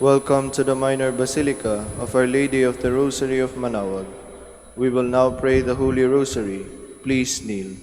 Welcome to the minor basilica of Our Lady of the Rosary of Manaoag. We will now pray the Holy Rosary. Please kneel.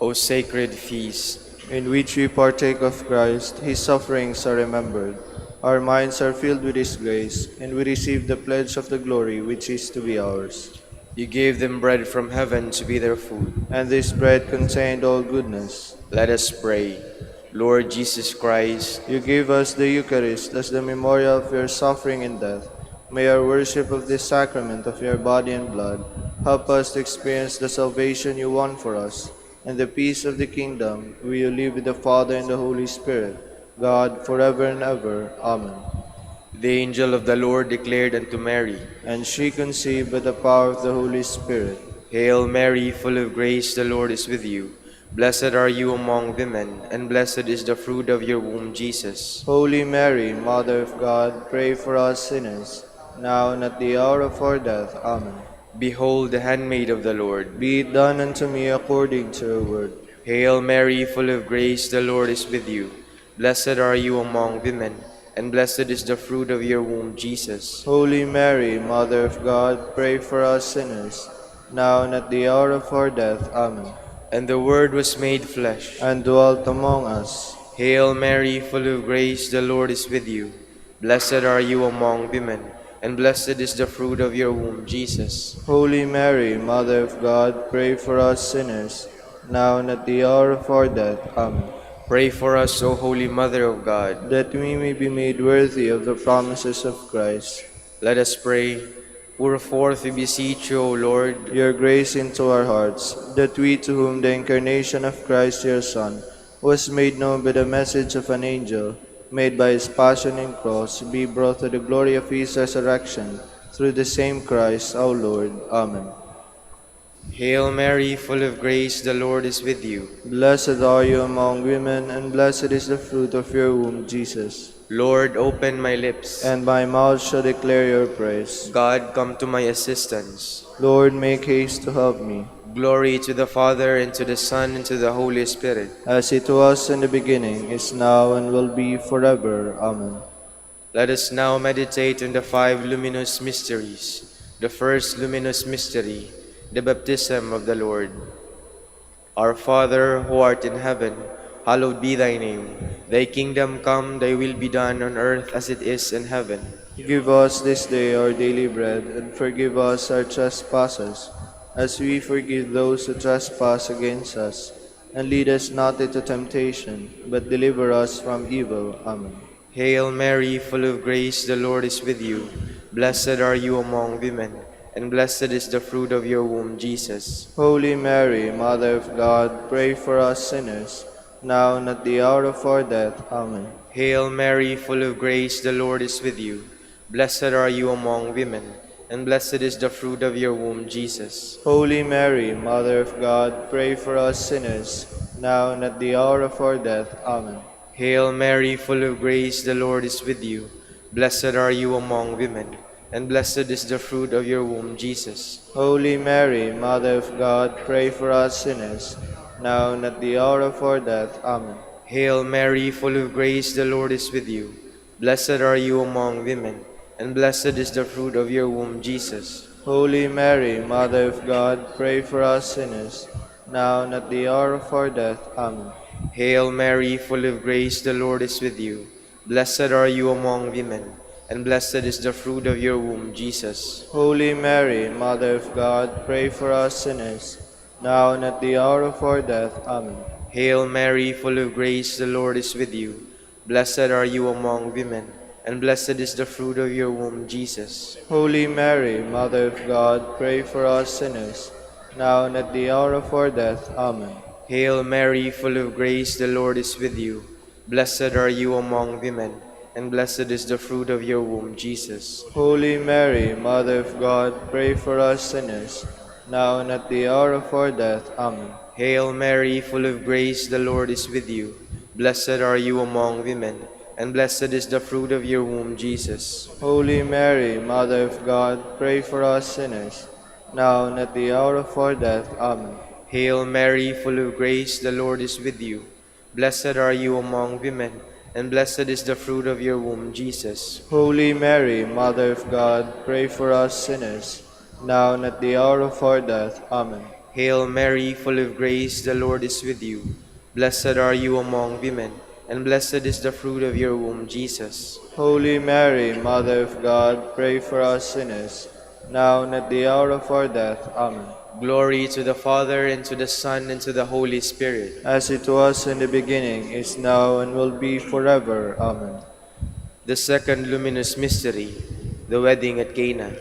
O sacred feast, In which we partake of Christ, His sufferings are remembered. Our minds are filled with His grace, and we receive the pledge of the glory which is to be ours. you gave them bread from heaven to be their food. And this bread contained all goodness. Let us pray. Lord Jesus Christ, You gave us the Eucharist as the memorial of your suffering and death. May our worship of this sacrament of your body and blood help us to experience the salvation you won for us and the peace of the kingdom where you live with the Father and the Holy Spirit, God, forever and ever. Amen. the angel of the Lord declared unto Mary, And she conceived by the power of the Holy Spirit. Hail Mary, full of grace, the Lord is with you. Blessed are you among women, and blessed is the fruit of your womb, Jesus. Holy Mary, Mother of God, pray for us sinners, now and at the hour of our death. Amen. Behold the handmaid of the Lord. Be it done unto me according to your word. Hail Mary, full of grace, the Lord is with you. Blessed are you among women, and blessed is the fruit of your womb, Jesus. Holy Mary, Mother of God, pray for us sinners, now and at the hour of our death. Amen. And the Word was made flesh, And dwelt among us. Hail Mary, full of grace, the Lord is with you. Blessed are you among women, and blessed is the fruit of your womb, Jesus. Holy Mary, Mother of God, pray for us sinners, now and at the hour of our death. Amen. Pray for us, O Holy Mother of God. That we may be made worthy of the promises of Christ. Let us pray. Pour forth, we beseech you, O Lord, Your grace into our hearts, that we, to whom the incarnation of Christ your Son was made known by the message of an angel, made by his passion and cross, be brought to the glory of his resurrection, through the same Christ our Lord. Amen. Hail Mary, full of grace, the Lord is with you. Blessed are you among women, and blessed is the fruit of your womb, Jesus. Lord, open my lips, And my mouth shall declare your praise. God, come to my assistance. Lord, make haste to help me. Glory to the Father, and to the Son, and to the Holy Spirit. As it was in the beginning, is now, and will be forever. Amen. Let us now meditate on the 5 luminous mysteries. The first luminous mystery, the baptism of the Lord. Our Father, who art in heaven, hallowed be thy name. Thy kingdom come, thy will be done on earth as it is in heaven. Give us this day our daily bread, and forgive us our trespasses, as we forgive those who trespass against us. And lead us not into temptation, but deliver us from evil. Amen. Hail Mary, full of grace, the Lord is with you. Blessed are you among women, and blessed is the fruit of your womb, Jesus. Holy Mary, Mother of God, pray for us sinners, now and at the hour of our death. Amen. Hail Mary, full of grace, the Lord is with you. Blessed are you among women, and blessed is the fruit of your womb, Jesus. Holy Mary, Mother of God, pray for us sinners, now and at the hour of our death. Amen. Hail Mary, full of grace, the Lord is with you. Blessed are you among women, and blessed is the fruit of your womb, Jesus. Holy Mary, Mother of God, pray for us sinners, now and at the hour of our death. Amen. Hail Mary, full of grace, the Lord is with you. Blessed are you among women, and blessed is the fruit of your womb, Jesus. Holy Mary, Mother of God, pray for us sinners, now and at the hour of our death. Amen. Hail Mary, full of grace, the Lord is with you. Blessed are you among women, and blessed is the fruit of your womb, Jesus. Holy Mary, Mother of God, pray for us sinners, now and at the hour of our death. Amen. Hail Mary, full of grace, the Lord is with you. Blessed are you among women, and blessed is the fruit of your womb, Jesus. Holy Mary, Mother of God, pray for us sinners, now and at the hour of our death. Amen. Hail Mary, full of grace, the Lord is with you. Blessed are you among women, and blessed is the fruit of your womb, Jesus. Holy Mary, Mother of God, pray for us sinners, now and at the hour of our death. Amen. Hail Mary, full of grace, the Lord is with you. Blessed are you among women, and blessed is the fruit of your womb, Jesus. Holy Mary, Mother of God, pray for us sinners, now and at the hour of our death. Amen. Hail Mary, full of grace, the Lord is with you. Blessed are you among women, and blessed is the fruit of your womb, Jesus. Holy Mary, Mother of God, pray for us sinners, now and at the hour of our death. Amen. Hail Mary, full of grace, the Lord is with you. Blessed are you among women, and blessed is the fruit of your womb, Jesus. Holy Mary, Mother of God, pray for us sinners, now and at the hour of our death. Amen. Glory to the Father, and to the Son, and to the Holy Spirit. As it was in the beginning, is now, and will be forever. Amen. The second luminous mystery, the wedding at Cana.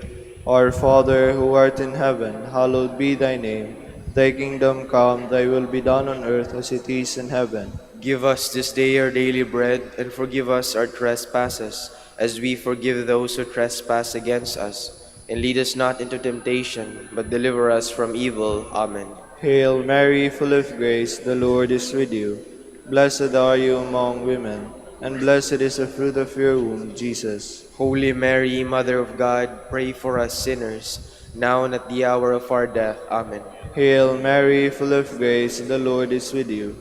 Our Father, who art in heaven, hallowed be thy name. Thy kingdom come, thy will be done on earth as it is in heaven. Give us this day our daily bread, and forgive us our trespasses, as we forgive those who trespass against us. And lead us not into temptation, but deliver us from evil. Amen. Hail Mary, full of grace, the Lord is with you. Blessed are you among women, and blessed is the fruit of your womb, Jesus. Holy Mary, Mother of God, pray for us sinners, now and at the hour of our death. Amen. Hail Mary, full of grace, the Lord is with you.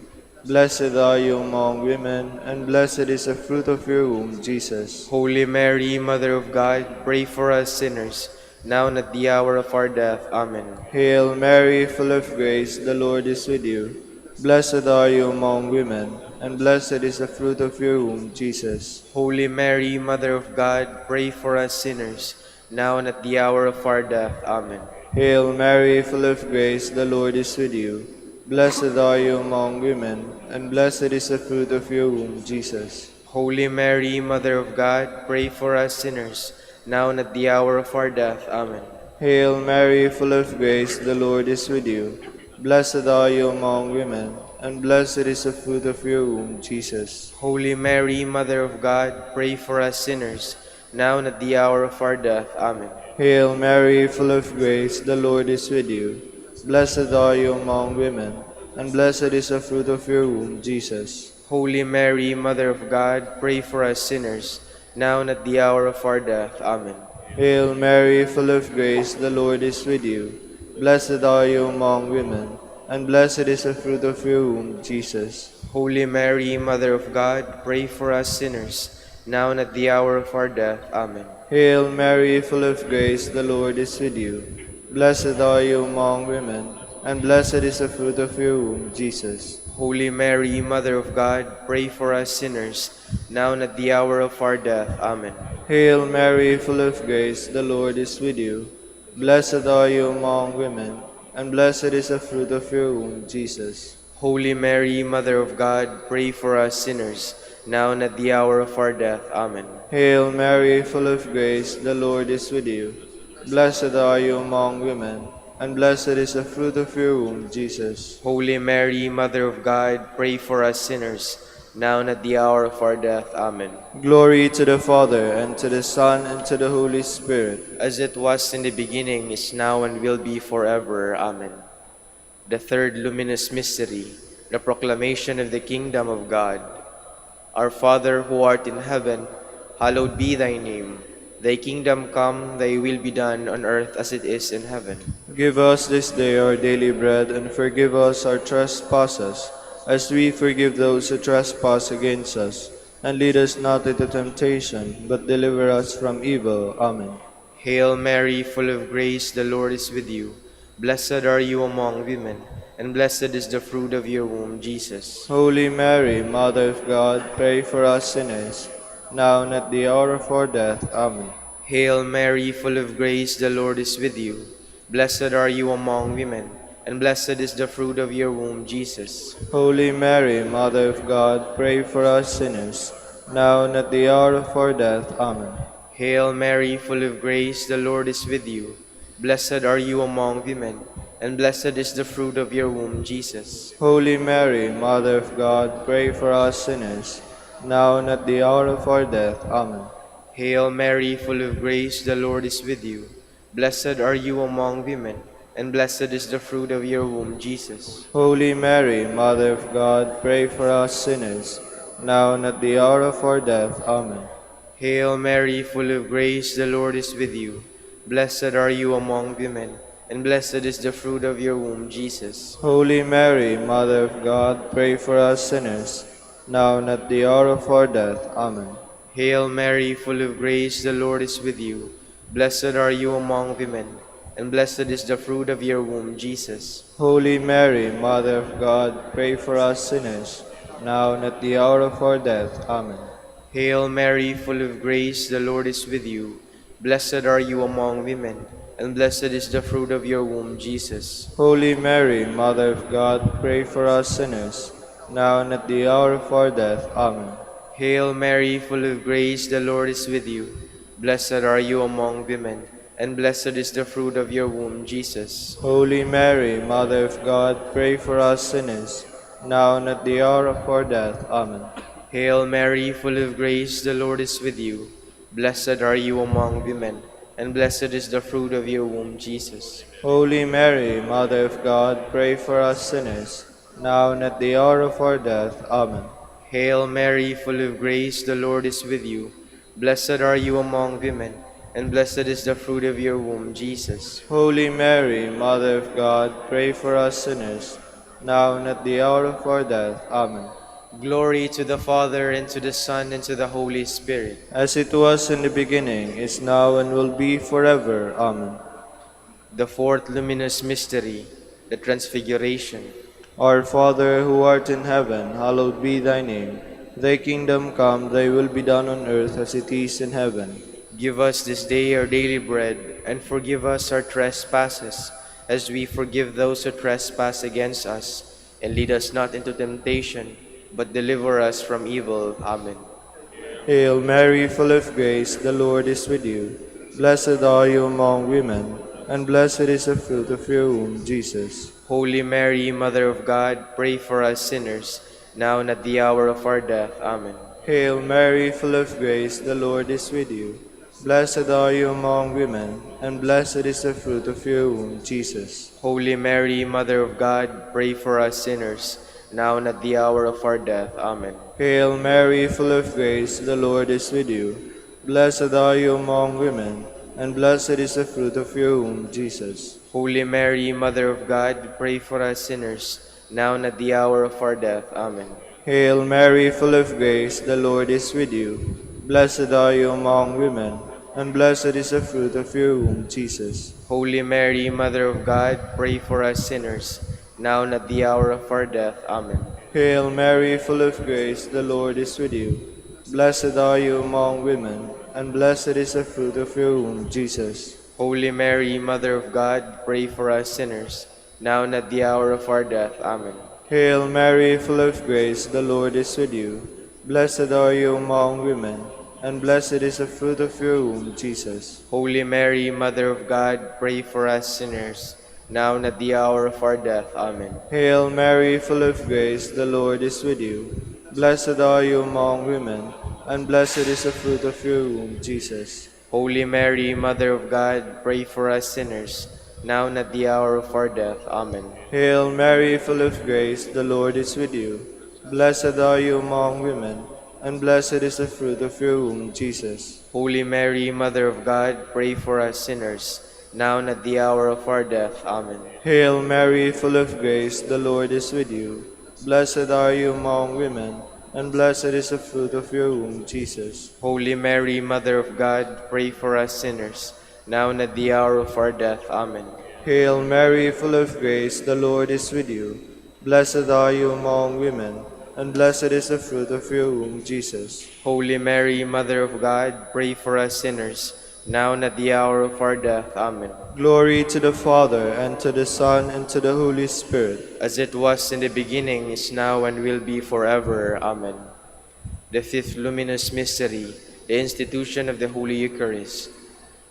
Blessed are you among women, and blessed is the fruit of your womb, Jesus. Holy Mary, Mother of God, pray for us sinners, now and at the hour of our death. Amen. Hail Mary, full of grace, the Lord is with you. Blessed are you among women, and blessed is the fruit of your womb, Jesus. Holy Mary, Mother of God, pray for us sinners, now and at the hour of our death. Amen. Hail Mary, full of grace, the Lord is with you. Blessed are you among women, and blessed is the fruit of your womb, Jesus. Holy Mary, Mother of God, pray for us sinners, now and at the hour of our death. Amen. Hail Mary, full of grace, the Lord is with you. Blessed are you among women, and blessed is the fruit of your womb, Jesus. Holy Mary, Mother of God, pray for us sinners, now and at the hour of our death. Amen. Hail Mary, full of grace, the Lord is with you. Blessed are you among women, and blessed is the fruit of your womb, Jesus. Holy Mary, Mother of God, pray for us sinners, now and at the hour of our death. Amen. Hail Mary, full of grace, the Lord is with you. Blessed are you among women, and blessed is the fruit of your womb, Jesus. Holy Mary, Mother of God, pray for us sinners, now and at the hour of our death. Amen. Hail Mary, full of grace, the Lord is with you. Blessed are you among women, and blessed is the fruit of your womb, Jesus. Holy Mary, Mother of God, pray for us sinners, now and at the hour of our death. Amen. Hail Mary, full of grace, the Lord is with you. Blessed are you among women, and blessed is the fruit of your womb, Jesus. Holy Mary, Mother of God, pray for us sinners, now and at the hour of our death. Amen. Hail Mary, full of grace, the Lord is with you. Blessed are you among women, and blessed is the fruit of your womb, Jesus. Holy Mary, Mother of God, pray for us sinners, now and at the hour of our death. Amen. Glory to the Father, and to the Son, and to the Holy Spirit. As it was in the beginning, is now, and will be forever. Amen. The third luminous mystery, the proclamation of the kingdom of God. Our Father, who art in heaven, hallowed be thy name. Thy kingdom come, thy will be done on earth as it is in heaven. Give us this day our daily bread, and forgive us our trespasses, as we forgive those who trespass against us. And lead us not into temptation, but deliver us from evil. Amen. Hail Mary, full of grace, the Lord is with you. Blessed are you among women, and blessed is the fruit of your womb, Jesus. Holy Mary, Mother of God, pray for us sinners, now and at the hour of our death. Amen. Hail Mary, full of grace, the Lord is with you. Blessed are you among women, and blessed is the fruit of your womb, Jesus. Holy Mary, Mother of God, pray for us sinners, now and at the hour of our death. Amen. Hail Mary, full of grace, the Lord is with you. Blessed are you among women, and blessed is the fruit of your womb, Jesus. Holy Mary, Mother of God, pray for us sinners, now and at the hour of our death. Amen. Hail Mary, full of grace, the Lord is with you. Blessed are you among women, and blessed is the fruit of your womb, Jesus. Holy Mary, Mother of God, pray for us sinners, now and at the hour of our death. Amen. Hail Mary, full of grace, the Lord is with you. Blessed are you among women, and blessed is the fruit of your womb, Jesus. Holy Mary, Mother of God, pray for us sinners, now and at the hour of our death. Amen. Hail Mary, full of grace, the Lord is with you. Blessed are you among women, and blessed is the fruit of your womb, Jesus. Holy Mary, Mother of God, pray for us sinners, now and at the hour of our death. Amen. Hail Mary, full of grace, the Lord is with you. Blessed are you among women, and blessed is the fruit of your womb, Jesus. Holy Mary, Mother of God, pray for us sinners, now and at the hour of our death. Amen. Hail Mary, full of grace, the Lord is with you. Blessed are you among women, and blessed is the fruit of your womb, Jesus. Holy Mary, Mother of God, pray for us sinners, now and at the hour of our death. Amen. Hail Mary, full of grace, the Lord is with you. Blessed are you among women, and blessed is the fruit of your womb, Jesus. Holy Mary, Mother of God, pray for us sinners, now and at the hour of our death. Amen. Hail Mary, full of grace, the Lord is with you. Blessed are you among women, and blessed is the fruit of your womb, Jesus. Holy Mary, Mother of God, pray for us sinners, now and at the hour of our death. Amen. Glory to the Father, and to the Son, and to the Holy Spirit. As it was in the beginning, is now, and will be forever. Amen. The fourth luminous mystery, the Transfiguration. Our Father, who art in heaven, hallowed be thy name. Thy kingdom come, thy will be done on earth as it is in heaven. Give us this day our daily bread, and forgive us our trespasses, as we forgive those who trespass against us. And lead us not into temptation, but deliver us from evil. Amen. Hail Mary, full of grace, the Lord is with you. Blessed are you among women, and blessed is the fruit of your womb, Jesus. Holy Mary, Mother of God, pray for us sinners, now and at the hour of our death. Amen. Hail Mary, full of grace, the Lord is with you. Blessed are you among women, and blessed is the fruit of your womb, Jesus. Holy Mary, Mother of God, pray for us sinners, now and at the hour of our death. Amen. Hail Mary, full of grace, the Lord is with you. Blessed are you among women, and blessed is the fruit of your womb, Jesus. Holy Mary, Mother of God, pray for us sinners, now and at the hour of our death. Amen. Hail Mary, full of grace, the Lord is with you. Blessed are you among women, and blessed is the fruit of your womb, Jesus. Holy Mary, Mother of God, pray for us sinners, now and at the hour of our death. Amen. Hail Mary, full of grace, the Lord is with you. Blessed are you among women, and blessed is the fruit of your womb, Jesus. Holy Mary, Mother of God, pray for us sinners, now and at the hour of our death. Amen. Hail Mary, full of grace, the Lord is with you. Blessed are you among women, and blessed is the fruit of your womb, Jesus. Holy Mary, Mother of God, pray for us sinners, now and at the hour of our death. Amen. Hail Mary, full of grace, the Lord is with you. Blessed are you among women, and blessed is the fruit of your womb, Jesus. Holy Mary, Mother of God, pray for us sinners, now and at the hour of our death. Amen. Hail Mary, full of grace, the Lord is with you. Blessed are you among women, and blessed is the fruit of your womb, Jesus. Holy Mary, Mother of God, pray for us sinners, now and at the hour of our death. Amen. Hail Mary, full of grace, the Lord is with you. Blessed are you among women, and blessed is the fruit of your womb, Jesus. Holy Mary, Mother of God, pray for us sinners, now and at the hour of our death. Amen. Hail Mary, full of grace, the Lord is with you. Blessed are you among women, and blessed is the fruit of your womb, Jesus. Holy Mary, Mother of God, pray for us sinners, now and at the hour of our death. Amen. Glory to the Father, and to the Son, and to the Holy Spirit. As it was in the beginning, is now, and will be forever. Amen. The fifth luminous mystery, the institution of the Holy Eucharist.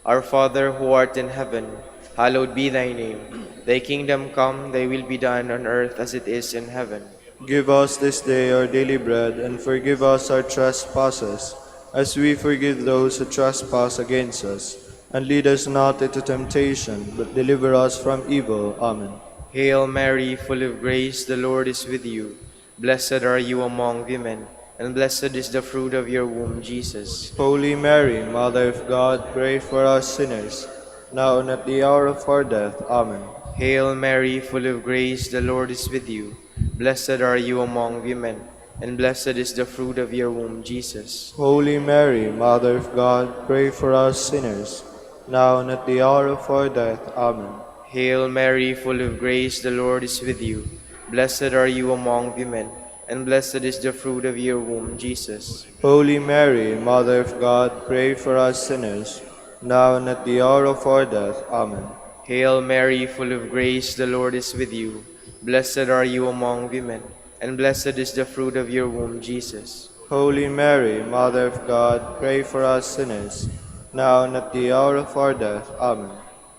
Our Father, who art in heaven, hallowed be thy name. Thy kingdom come, thy will be done on earth as it is in heaven. Give us this day our daily bread, and forgive us our trespasses, as we forgive those who trespass against us. And lead us not into temptation, but deliver us from evil. Amen. Hail Mary, full of grace, the Lord is with you. Blessed are you among women, and blessed is the fruit of your womb, Jesus. Holy Mary, Mother of God, pray for us sinners, now and at the hour of our death. Amen. Hail Mary, full of grace, the Lord is with you. Blessed are you among women, and blessed is the fruit of your womb, Jesus. Holy Mary, Mother of God, pray for us sinners, now and at the hour of our death. Amen. Hail Mary, full of grace, the Lord is with you. Blessed are you among women, and blessed is the fruit of your womb, Jesus. Holy Mary, Mother of God, pray for us sinners, now and at the hour of our death. Amen. Hail Mary, full of grace, the Lord is with you. Blessed are you among women, and blessed is the fruit of your womb, Jesus. Holy Mary, Mother of God, pray for us sinners, now and at the hour of our death. Amen.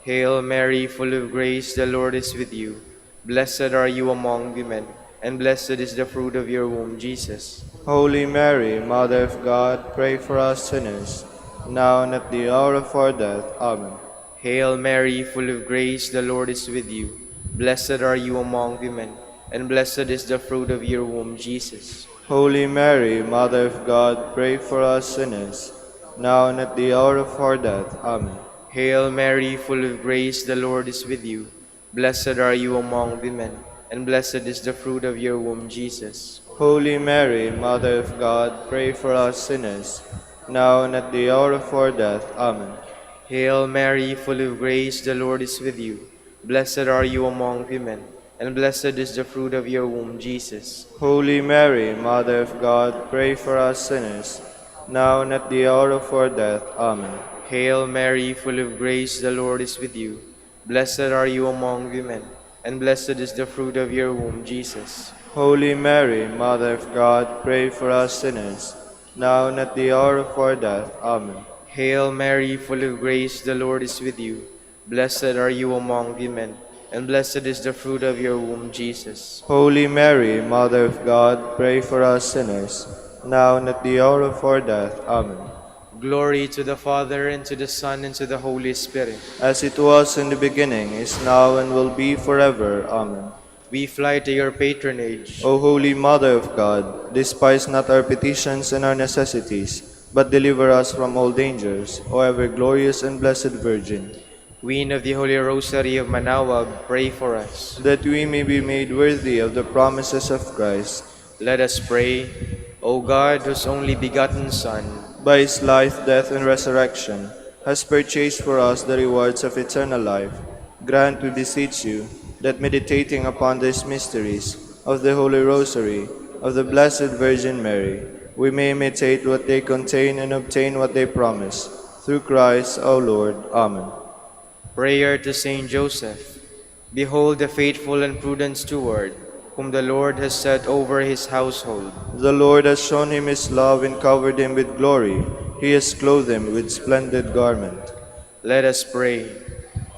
Hail Mary, full of grace, the Lord is with you. Blessed are you among women, and blessed is the fruit of your womb, Jesus. Holy Mary, Mother of God, pray for us sinners, now and at the hour of our death. Amen. Hail Mary, full of grace, the Lord is with you. Blessed are you among women, and blessed is the fruit of your womb, Jesus. Holy Mary, Mother of God, pray for us sinners, now and at the hour of our death. Amen. Hail Mary, full of grace, the Lord is with you. Blessed are you among women, and blessed is the fruit of your womb, Jesus. Holy Mary, Mother of God, pray for us sinners, now and at the hour of our death. Amen. Hail Mary, full of grace, the Lord is with you. Blessed are you among women, and blessed is the fruit of your womb, Jesus. Holy Mary, Mother of God, pray for us sinners, now and at the hour of our death. Amen. Hail Mary, full of grace, the Lord is with you. Blessed are you among women, and blessed is the fruit of your womb, Jesus. Holy Mary, Mother of God, pray for us sinners, now and at the hour of our death. Amen. Hail Mary, full of grace, the Lord is with you. Blessed are you among women, and blessed is the fruit of your womb, Jesus. Holy Mary, Mother of God, pray for us sinners, now and at the hour of our death. Amen. Glory to the Father, and to the Son, and to the Holy Spirit. As it was in the beginning, is now, and will be forever. Amen. We fly to your patronage. O Holy Mother of God, despise not our petitions and our necessities, but deliver us from all dangers, O ever glorious and blessed Virgin. Queen of the Holy Rosary of Manaoag, pray for us. That we may be made worthy of the promises of Christ. Let us pray. O God, whose only begotten Son, by his life, death, and resurrection, has purchased for us the rewards of eternal life, grant, we beseech you, that meditating upon these mysteries of the Holy Rosary of the Blessed Virgin Mary, we may imitate what they contain and obtain what they promise. Through Christ our Lord. Amen. Prayer to Saint Joseph. Behold the faithful and prudent steward, whom the Lord has set over his household. The Lord has shown him his love and covered him with glory. He has clothed him with splendid garment. Let us pray.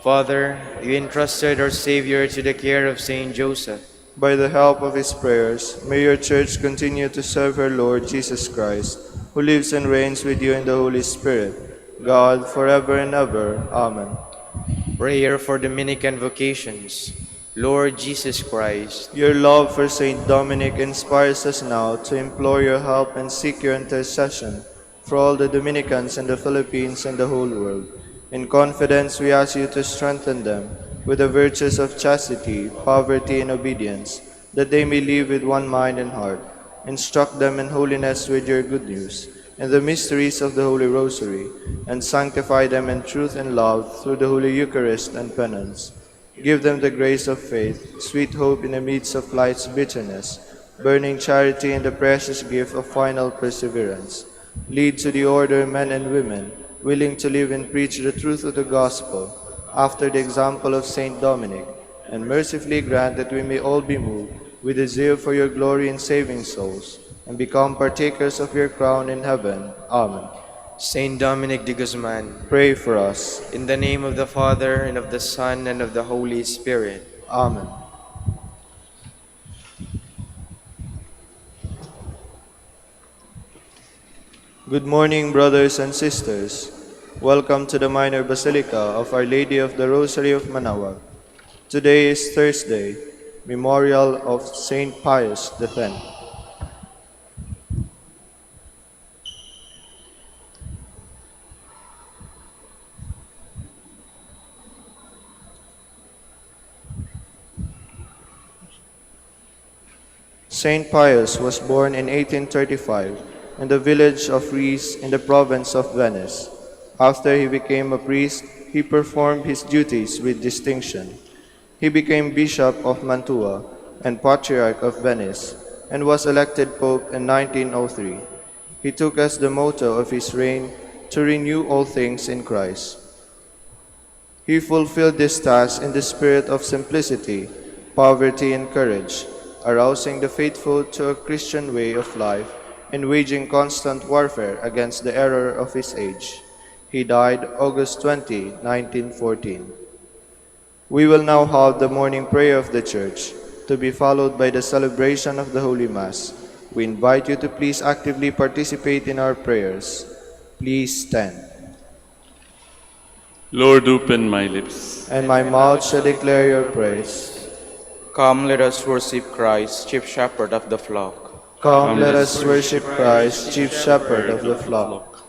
Father, you entrusted our Savior to the care of Saint Joseph. By the help of his prayers, may your church continue to serve her Lord Jesus Christ, who lives and reigns with you in the Holy Spirit, God, forever and ever. Amen. Prayer for Dominican vocations. Lord Jesus Christ, your love for Saint Dominic inspires us now to implore your help and seek your intercession for all the Dominicans in the Philippines and the whole world. In confidence, we ask you to strengthen them with the virtues of chastity, poverty, and obedience, that they may live with one mind and heart. Instruct them in holiness with your good news, and the mysteries of the Holy Rosary, and sanctify them in truth and love through the Holy Eucharist and penance. Give them the grace of faith, sweet hope in the midst of life's bitterness, burning charity and the precious gift of final perseverance. Lead to the order men and women, willing to live and preach the truth of the gospel, after the example of Saint Dominic, and mercifully grant that we may all be moved with a zeal for your glory in saving souls, and become partakers of your crown in heaven. Amen. Saint Dominic de Guzman, pray for us. In the name of the Father, and of the Son, and of the Holy Spirit. Amen. Good morning, brothers and sisters. Welcome to the Minor Basilica of Our Lady of the Rosary of Manaoag. Today is Thursday, Memorial of Saint Pius X. Saint Pius was born in 1835 in the village of Ries in the province of Venice. After he became a priest, he performed his duties with distinction. He became Bishop of Mantua and Patriarch of Venice, and was elected Pope in 1903. He took as the motto of his reign to renew all things in Christ. He fulfilled this task in the spirit of simplicity, poverty, and courage, arousing the faithful to a Christian way of life and waging constant warfare against the error of his age. He died August 20, 1914. We will now have the morning prayer of the Church, to be followed by the celebration of the Holy Mass. We invite you to please actively participate in our prayers. Please stand. Lord, open my lips, And my mouth shall declare your praise. Come, let us worship Christ, chief shepherd of the flock. Come, let us worship Christ, chief shepherd of the flock.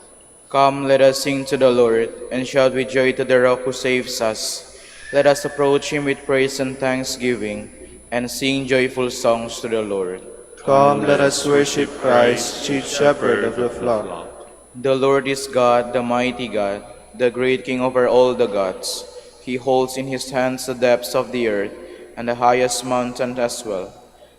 Come, let us sing to the Lord, and shout with joy to the rock who saves us. Let us approach him with praise and thanksgiving, and sing joyful songs to the Lord. Come, let us worship Christ, chief shepherd of the flock. The Lord is God, the mighty God, the great King over all the gods. He holds in his hands the depths of the earth, and the highest mountain as well.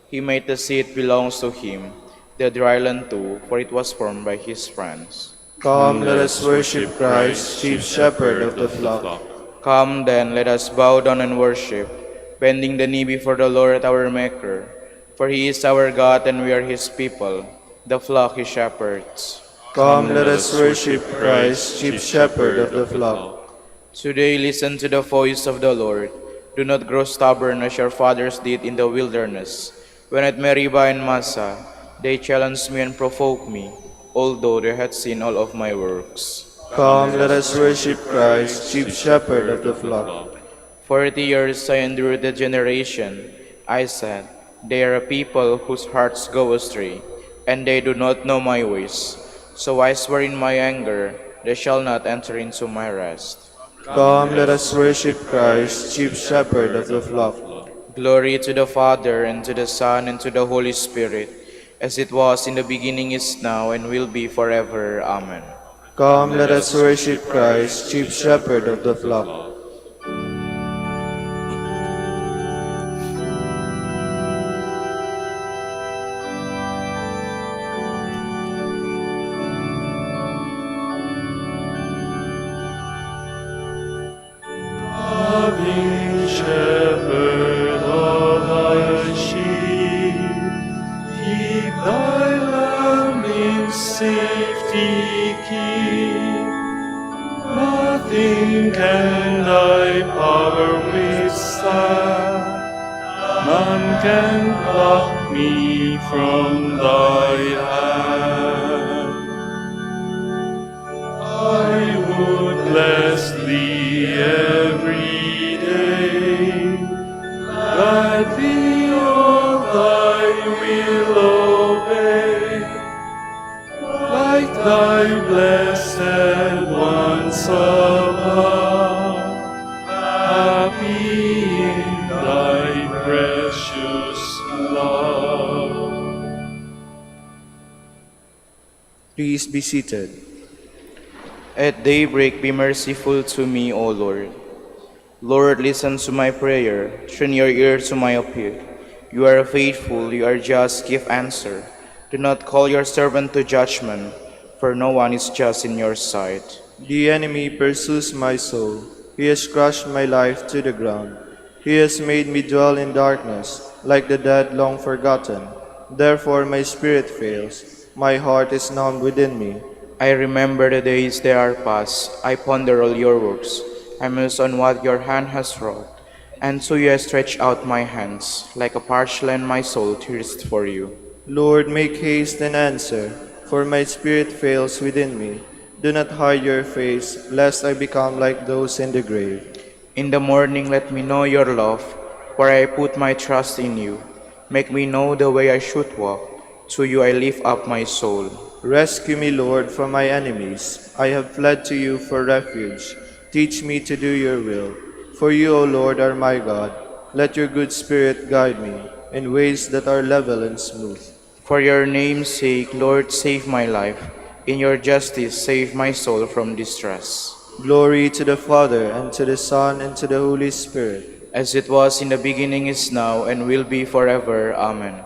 He made the sea, it belongs to him, the dry land too, for it was formed by his hands. Come, let us worship Christ, chief shepherd of the flock. Come then, let us bow down and worship, bending the knee before the Lord our Maker. For he is our God, and we are his people, the flock he shepherds. Come, let us worship Christ, chief shepherd of the flock. Today listen to the voice of the Lord. Do not grow stubborn as your fathers did in the wilderness. When at Meribah and Massa, they challenged me and provoked me, although they had seen all of my works. Come, let us worship Christ, chief shepherd of the flock. 40 years I endured the generation. I said, they are a people whose hearts go astray, and they do not know my ways. So I swear in my anger, they shall not enter into my rest. Come, let us worship Christ, chief shepherd of the flock. Glory to the Father, and to the Son, and to the Holy Spirit, as it was in the beginning, is now, and will be forever. Amen. Come, let us worship Christ, chief shepherd of the flock. loving shepherd of thy sheep, keep thy lamb in safety keep. Nothing can thy power withstand, none can pluck me from thy hand. I would bless thee every day, gladly all thy will obey, like thy blessed ones above, happy in thy precious love. Please be seated. At daybreak, be merciful to me, O Lord. Lord, listen to my prayer. Turn your ear to my appeal. You are faithful, you are just, give answer. Do not call your servant to judgment, for no one is just in your sight. The enemy pursues my soul. He has crushed my life to the ground. He has made me dwell in darkness, like the dead long forgotten. Therefore my spirit fails. My heart is numbed within me. I remember the days that are past. I ponder all your works. I muse on what your hand has wrought. And so you have stretched out my hands. Like a parched land, my soul thirsts for you. Lord, make haste and answer, for my spirit fails within me. Do not hide your face, lest I become like those in the grave. In the morning let me know your love, for I put my trust in you. Make me know the way I should walk. To you I lift up my soul. Rescue me, Lord, from my enemies. I have fled to you for refuge. Teach me to do your will. For you, O Lord, are my God. Let your good spirit guide me, in ways that are level and smooth. For your name's sake, Lord, save my life. In your justice, save my soul from distress. Glory to the Father, and to the Son, and to the Holy Spirit. As it was in the beginning, is now, and will be forever. Amen.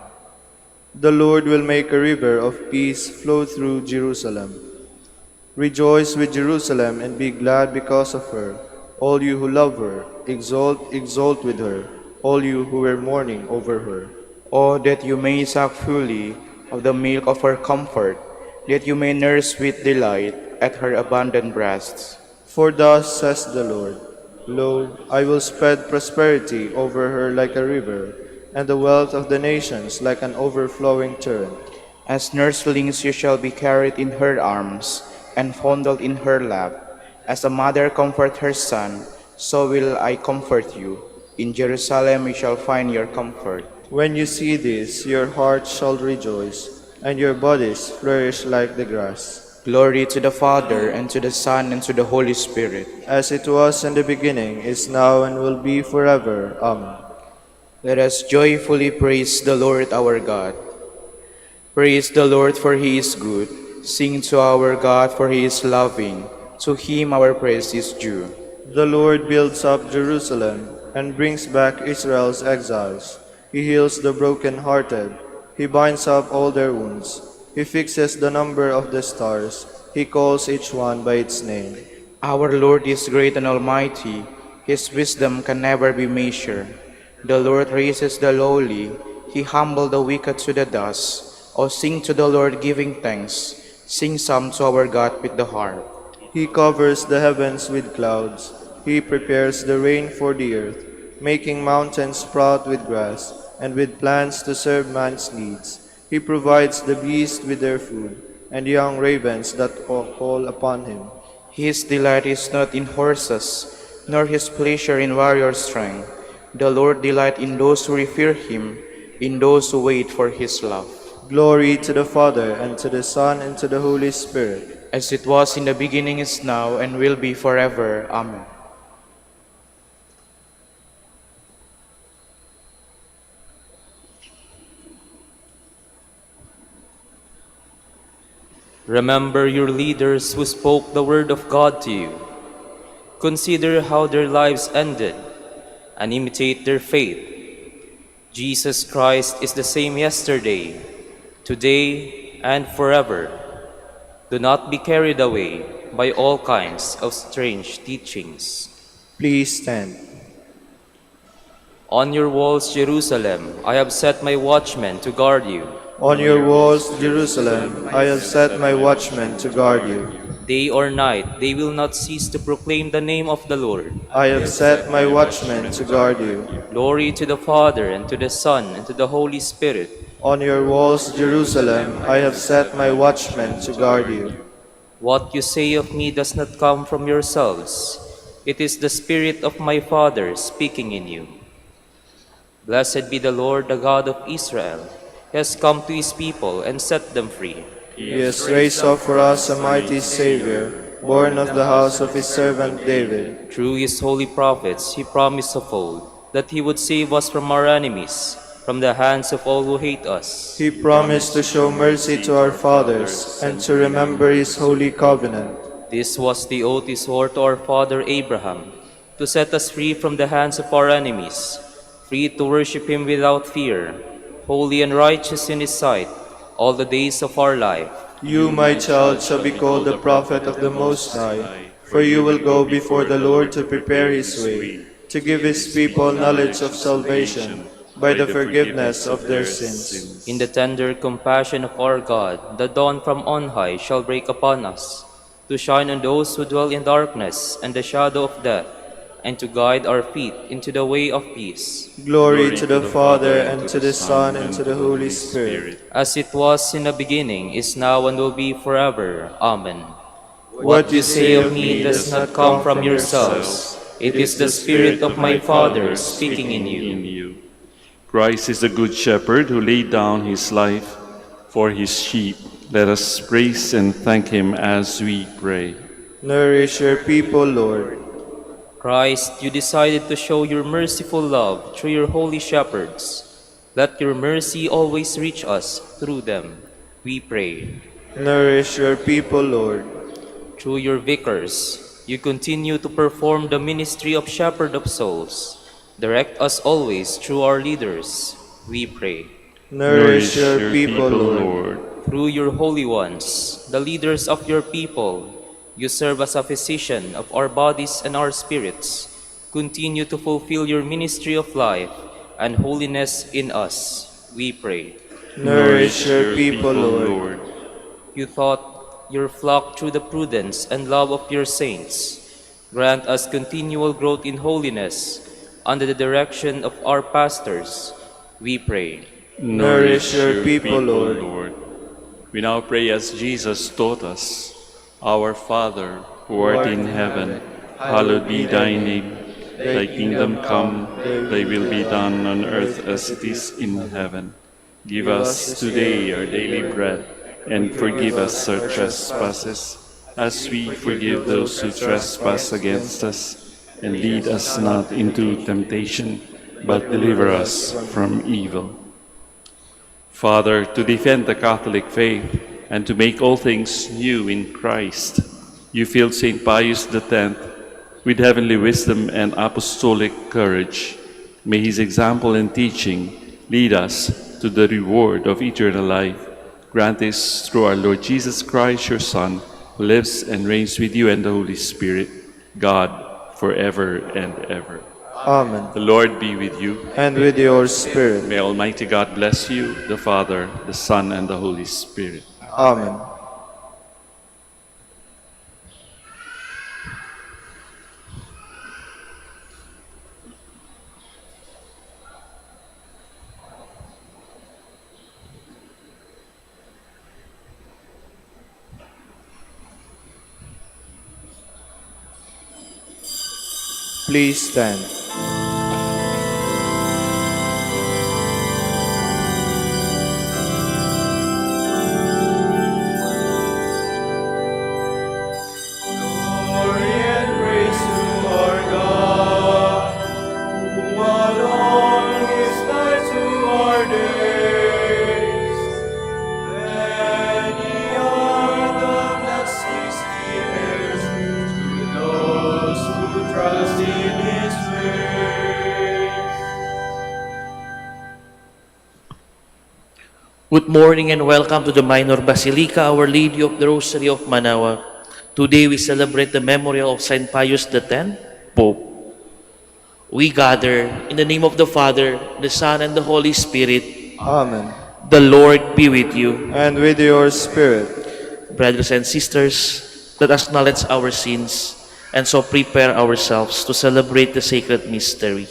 The Lord will make a river of peace flow through Jerusalem. Rejoice with Jerusalem, and be glad because of her. All you who love her, exult, exult with her. All you who are mourning over her. Oh, that you may suck fully of the milk of her comfort, that you may nurse with delight at her abundant breasts. For thus says the Lord, Lo, I will spread prosperity over her like a river, and the wealth of the nations like an overflowing torrent. As nurslings you shall be carried in her arms, and fondled in her lap. As a mother comforts her son, so will I comfort you. In Jerusalem you shall find your comfort. When you see this, your heart shall rejoice, and your bodies flourish like the grass. Glory to the Father, and to the Son, and to the Holy Spirit. As it was in the beginning, is now, and will be forever. Amen. Let us joyfully praise the Lord our God. Praise the Lord, for he is good. Sing to our God, for he is loving. To him our praise is due. The Lord builds up Jerusalem, and brings back Israel's exiles. He heals the broken-hearted. He binds up all their wounds. He fixes the number of the stars. He calls each one by its name. Our Lord is great and almighty. His wisdom can never be measured. The Lord raises the lowly. He humbled the wicked to the dust. O sing to the Lord, giving thanks. Sing psalm to our God with the harp. He covers the heavens with clouds. He prepares the rain for the earth, making mountains sprout with grass, and with plants to serve man's needs. He provides the beasts with their food, and young ravens that call upon him. His delight is not in horses, nor his pleasure in warrior strength. The Lord delights in those who revere him, in those who wait for his love. Glory to the Father, and to the Son, and to the Holy Spirit. As it was in the beginning, is now, and will be forever. Amen. Remember your leaders who spoke the word of God to you. Consider how their lives ended, and imitate their faith. Jesus Christ is the same yesterday, today, and forever. Do not be carried away by all kinds of strange teachings. Please stand. On your walls, Jerusalem, I have set my watchmen to guard you. On your walls, Jerusalem, I have set my watchmen to guard you. Day or night, they will not cease to proclaim the name of the Lord. I have set my watchmen to guard you. Glory to the Father, and to the Son, and to the Holy Spirit. On your walls, Jerusalem, I have set my watchmen to guard you. What you say of me does not come from yourselves. It is the Spirit of my Father speaking in you. Blessed be the Lord, the God of Israel. He has come to his people and set them free. He has raised up for us a mighty Savior, born of the house of his servant David. Through his holy prophets, he promised of old that he would save us from our enemies, from the hands of all who hate us. He promised to show mercy to our fathers and to remember his holy covenant. This was the oath he swore to our father Abraham, to set us free from the hands of our enemies, free to worship him without fear, holy and righteous in his sight, all the days of our life. You, my child, shall be called the prophet of the Most High, for you will go before the Lord to prepare his way, to give his people knowledge of salvation by the forgiveness of their sins. In the tender compassion of our God, the dawn from on high shall break upon us, to shine on those who dwell in darkness and the shadow of death, and to guide our feet into the way of peace. Glory to the Father, and to the Son, and to the Holy Spirit. As it was in the beginning, is now, and will be forever. Amen. What you say of me does not come from yourselves. It is the Spirit of my Father speaking in you. Christ is the good shepherd who laid down his life for his sheep. Let us praise and thank him as we pray. Nourish your people, Lord. Christ, you decided to show your merciful love through your holy shepherds. Let your mercy always reach us through them, we pray. Nourish your people, Lord. Through your vicars, you continue to perform the ministry of shepherd of souls. Direct us always through our leaders, we pray. Nourish your people, Lord. Through your holy ones, the leaders of your people, you serve as a physician of our bodies and our spirits. Continue to fulfill your ministry of life and holiness in us, we pray. Nourish your people, Lord. You taught your flock through the prudence and love of your saints. Grant us continual growth in holiness under the direction of our pastors, we pray. Nourish your people, Lord. We now pray as Jesus taught us. Our Father, who art in heaven, hallowed be thy name. Thy kingdom come, thy will be done on earth as it is in heaven. Give us today our daily bread, and forgive us our trespasses, as we forgive those who trespass against us. And lead us not into temptation, but deliver us from evil. Father, to defend the Catholic faith and to make all things new in Christ, you filled St. Pius X with heavenly wisdom and apostolic courage. May his example and teaching lead us to the reward of eternal life. Grant this through our Lord Jesus Christ, your Son, who lives and reigns with you and the Holy Spirit, God, forever and ever. Amen. The Lord be with you. And with your spirit. May Almighty God bless you, the Father, the Son, and the Holy Spirit. Amen. Please stand. Good morning and welcome to the Minor Basilica, Our Lady of the Rosary of Manaoag. Today we celebrate the memorial of Saint Pius X, Pope. We gather in the name of the Father, the Son, and the Holy Spirit. Amen. The Lord be with you. And with your spirit. Brothers and sisters, let us acknowledge our sins and so prepare ourselves to celebrate the sacred mystery.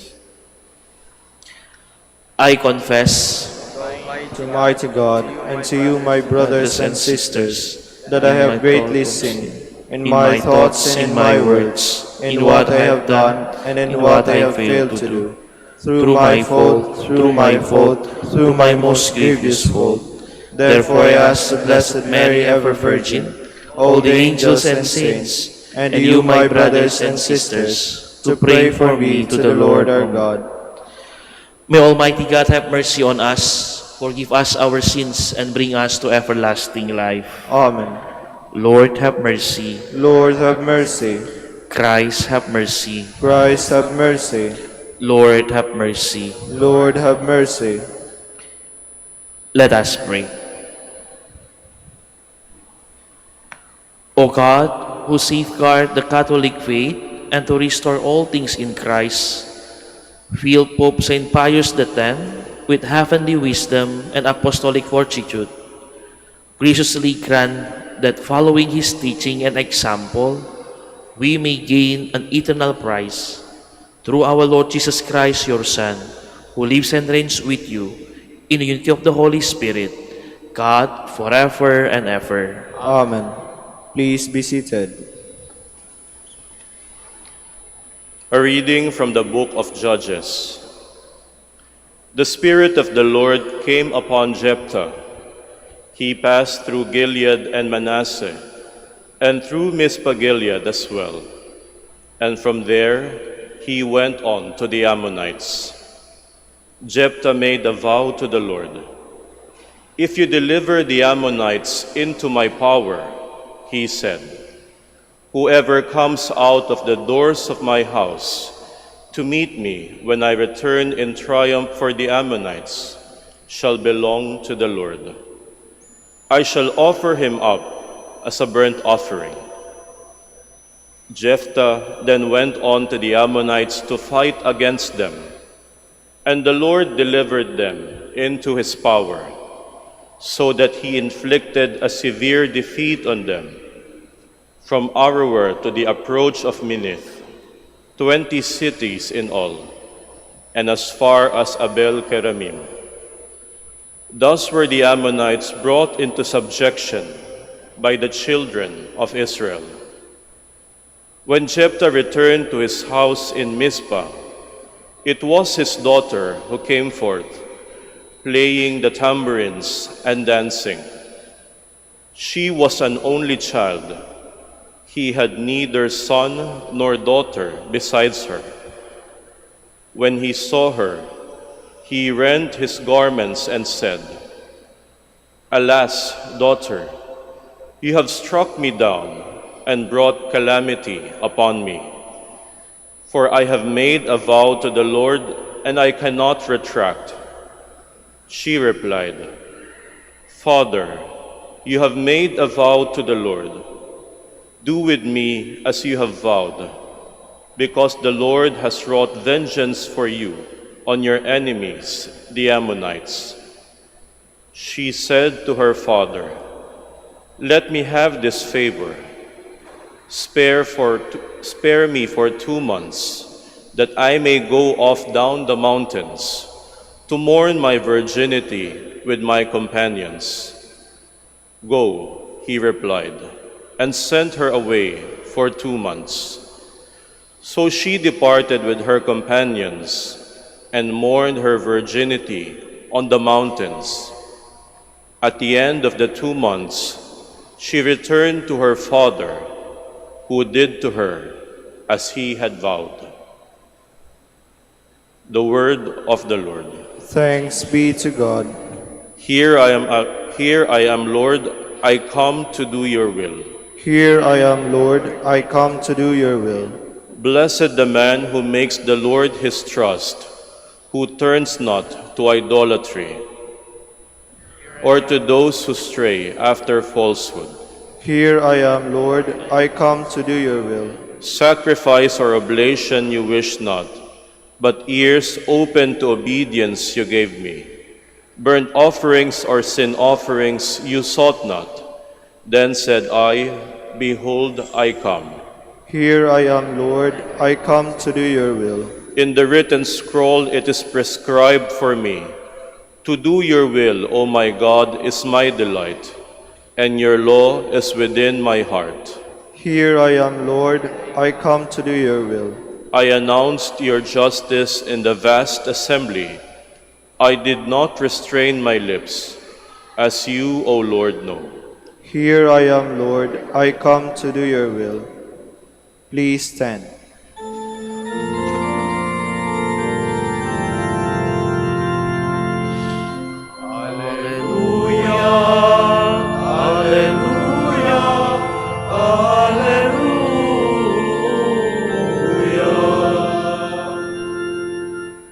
I confess To mighty God, and to you, my brothers and sisters, that I have greatly sinned, in my thoughts and in my words, in what I have done and in what I have failed to do, through my fault, through my most grievous fault. Therefore I ask the Blessed Mary, ever Virgin, all the angels and saints, and you, my brothers and sisters, to pray for me to the Lord our God. May Almighty God have mercy on us, forgive us our sins, and bring us to everlasting life. Amen. Lord, have mercy. Lord, have mercy. Christ, have mercy. Christ, have mercy. Lord, have mercy. Lord, have mercy. Let us pray. O God, who safeguard the Catholic faith and to restore all things in Christ, fill Pope St. Pius X with heavenly wisdom and apostolic fortitude. Graciously grant that following his teaching and example, we may gain an eternal prize. Through our Lord Jesus Christ, your Son, who lives and reigns with you in the unity of the Holy Spirit, God, forever and ever. Amen. Please be seated. A reading from the book of Judges. The Spirit of the Lord came upon Jephthah. He passed through Gilead and Manasseh, and through Mizpah-Gilead as well. And from there he went on to the Ammonites. Jephthah made a vow to the Lord. If you deliver the Ammonites into my power, he said, whoever comes out of the doors of my house to meet me when I return in triumph for the Ammonites shall belong to the Lord. I shall offer him up as a burnt offering. Jephthah then went on to the Ammonites to fight against them, and the Lord delivered them into his power, so that he inflicted a severe defeat on them. From Aroer to the approach of Minnith, 20 cities in all, and as far as Abel Keramim. Thus were the Ammonites brought into subjection by the children of Israel. When Jephthah returned to his house in Mizpah, it was his daughter who came forth, playing the tambourines and dancing. She was an only child. He had neither son nor daughter besides her. When he saw her, he rent his garments and said, Alas, daughter, you have struck me down and brought calamity upon me. For I have made a vow to the Lord, and I cannot retract. She replied, Father, you have made a vow to the Lord. Do with me as you have vowed, because the Lord has wrought vengeance for you on your enemies, the Ammonites. She said to her father, Let me have this favor. Spare me for 2 months, that I may go off down the mountains to mourn my virginity with my companions. Go, he replied, and sent her away for 2 months. So she departed with her companions and mourned her virginity on the mountains. At the end of the 2 months, she returned to her father, who did to her as he had vowed. The word of the Lord. Thanks be to God. Here I am, Lord, I come to do your will. Here I am, Lord, I come to do your will. Blessed the man who makes the Lord his trust, who turns not to idolatry, or to those who stray after falsehood. Here I am, Lord, I come to do your will. Sacrifice or oblation you wish not, but ears open to obedience you gave me. Burnt offerings or sin offerings you sought not. Then said I, Behold, I come. Here I am, Lord, I come to do your will. In the written scroll it is prescribed for me. To do your will, O my God, is my delight, and your law is within my heart. Here I am, Lord, I come to do your will. I announced your justice in the vast assembly. I did not restrain my lips, as you, O Lord, know. Here I am, Lord, I come to do your will. Please stand.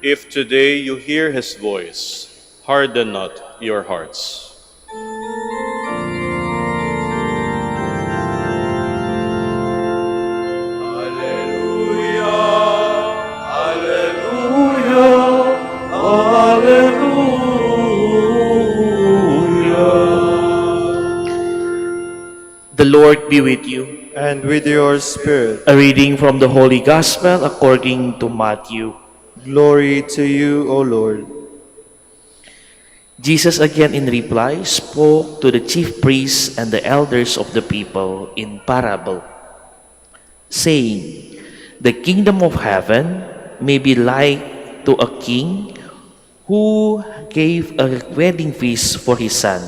If today you hear his voice, harden not your hearts. The Lord be with you. And with your spirit. A reading from the Holy Gospel according to Matthew. Glory to you, O Lord. Jesus again in reply spoke to the chief priests and the elders of the people in parable, saying, The kingdom of heaven may be like to a king who gave a wedding feast for his son.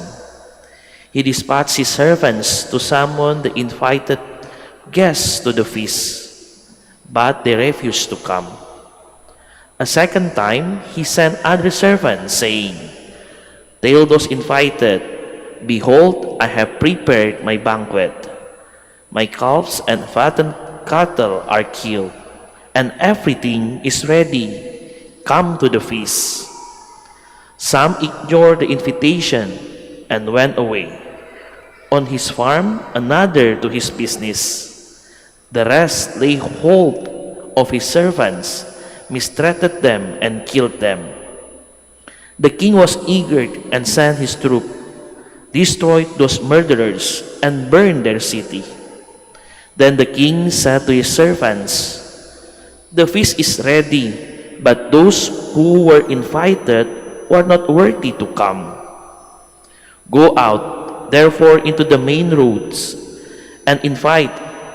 He dispatched his servants to summon the invited guests to the feast, but they refused to come. A second time, he sent other servants, saying, Tell those invited, Behold, I have prepared my banquet. My calves and fattened cattle are killed, and everything is ready. Come to the feast. Some ignored the invitation and went away. On his farm, another to his business. The rest laid hold of his servants, mistreated them, and killed them. The king was eager and sent his troop, destroyed those murderers, and burned their city. Then the king said to his servants, The feast is ready, but those who were invited were not worthy to come. Go out, therefore, into the main roads, and invite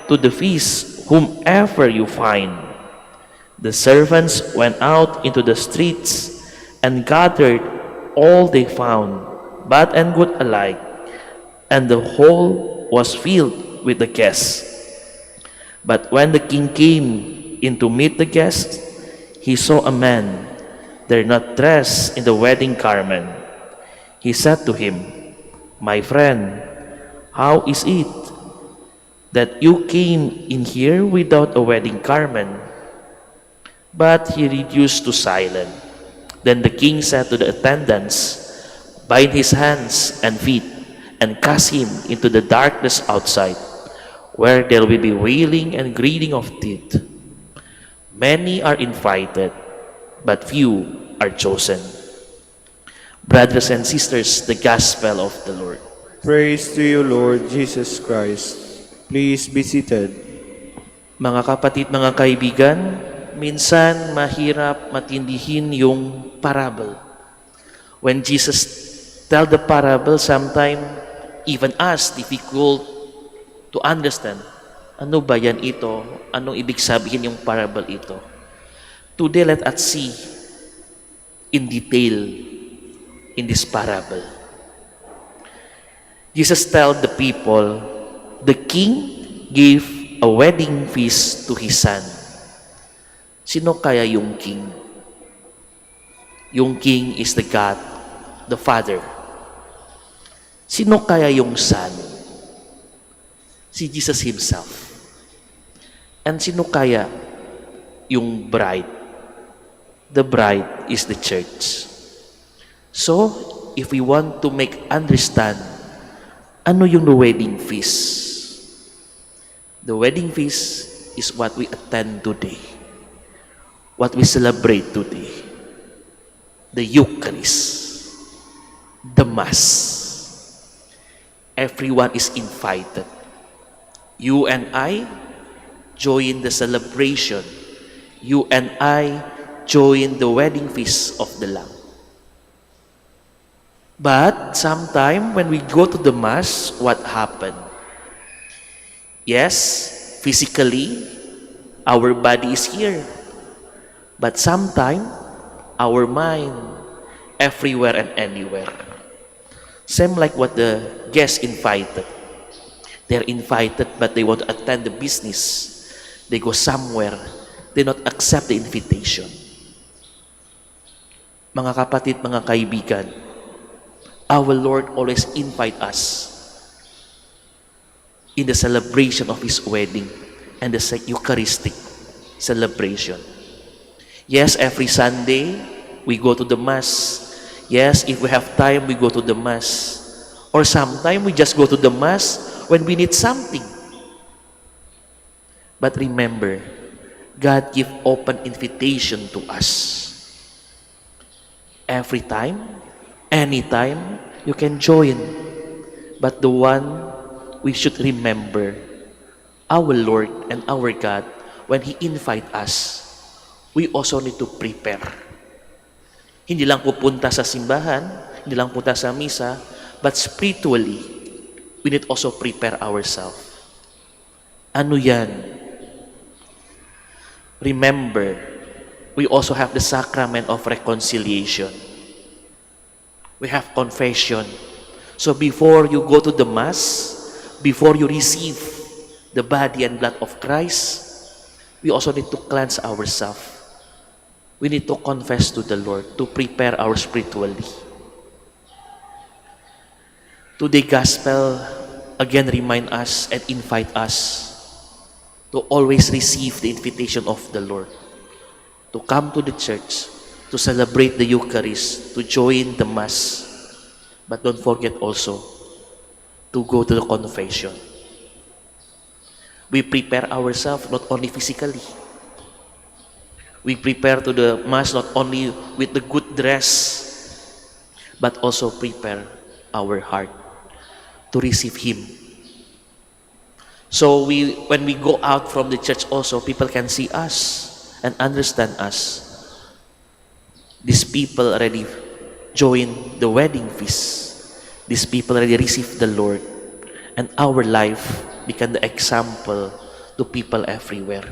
to the feast whomever you find. The servants went out into the streets and gathered all they found, bad and good alike, and the hall was filled with the guests. But when the king came in to meet the guests, he saw a man there not dressed in the wedding garment. He said to him, My friend, how is it that you came in here without a wedding garment? But he reduced to silence. Then the king said to the attendants, Bind his hands and feet and cast him into the darkness outside, where there will be wailing and grinding of teeth. Many are invited, but few are chosen. Brothers and sisters, the Gospel of the Lord. Praise to you, Lord Jesus Christ. Please be seated. Mga kapatid, mga kaibigan, minsan mahirap matindihin yung parable. When Jesus tell the parable, sometimes even us difficult to understand. Ano ba yan ito? Anong ibig sabihin yung parable ito? Today, let us see in detail in this parable. Jesus tell the people, the king gave a wedding feast to his son. Sino kaya yung king? Yung king is the God, the Father. Sino kaya yung son? Si Jesus himself. And sino kaya yung bride? The bride is the church. So, if we want to make understand, ano yung wedding feast? The wedding feast is what we attend today. What we celebrate today, the Eucharist, the Mass. Everyone is invited. You and I join the celebration. You and I join the wedding feast of the Lamb. But sometime when we go to the Mass, what happened? Yes, physically, our body is here. But sometimes, our mind, everywhere and anywhere. Same like what the guests invited. They're invited, but they want to attend the business. They go somewhere. They not accept the invitation. Mga kapatid, mga kaibigan, our Lord always invite us in the celebration of His wedding and the Eucharistic celebration. Yes, every Sunday, we go to the Mass. Yes, if we have time, we go to the Mass. Or sometimes, we just go to the Mass when we need something. But remember, God give open invitation to us. Every time, anytime, you can join. But the one we should remember, our Lord and our God, when He invite us, we also need to prepare. Hindi lang pupunta sa simbahan, hindi lang punta sa misa, but spiritually, we need also prepare ourselves. Ano yan? Remember, we also have the sacrament of reconciliation. We have confession. So before you go to the Mass, before you receive the body and blood of Christ, we also need to cleanse ourselves. we need to confess to the Lord to prepare our spiritually. Today, Gospel again remind us and invite us to always receive the invitation of the Lord, to come to the church, to celebrate the Eucharist, to join the Mass, but don't forget also to go to the confession. We prepare ourselves not only physically, we prepare to the Mass not only with the good dress, but also prepare our heart to receive Him. So when we go out from the church also, people can see us and understand us. These people already joined the wedding feast. These people already received the Lord. And our life became the example to people everywhere.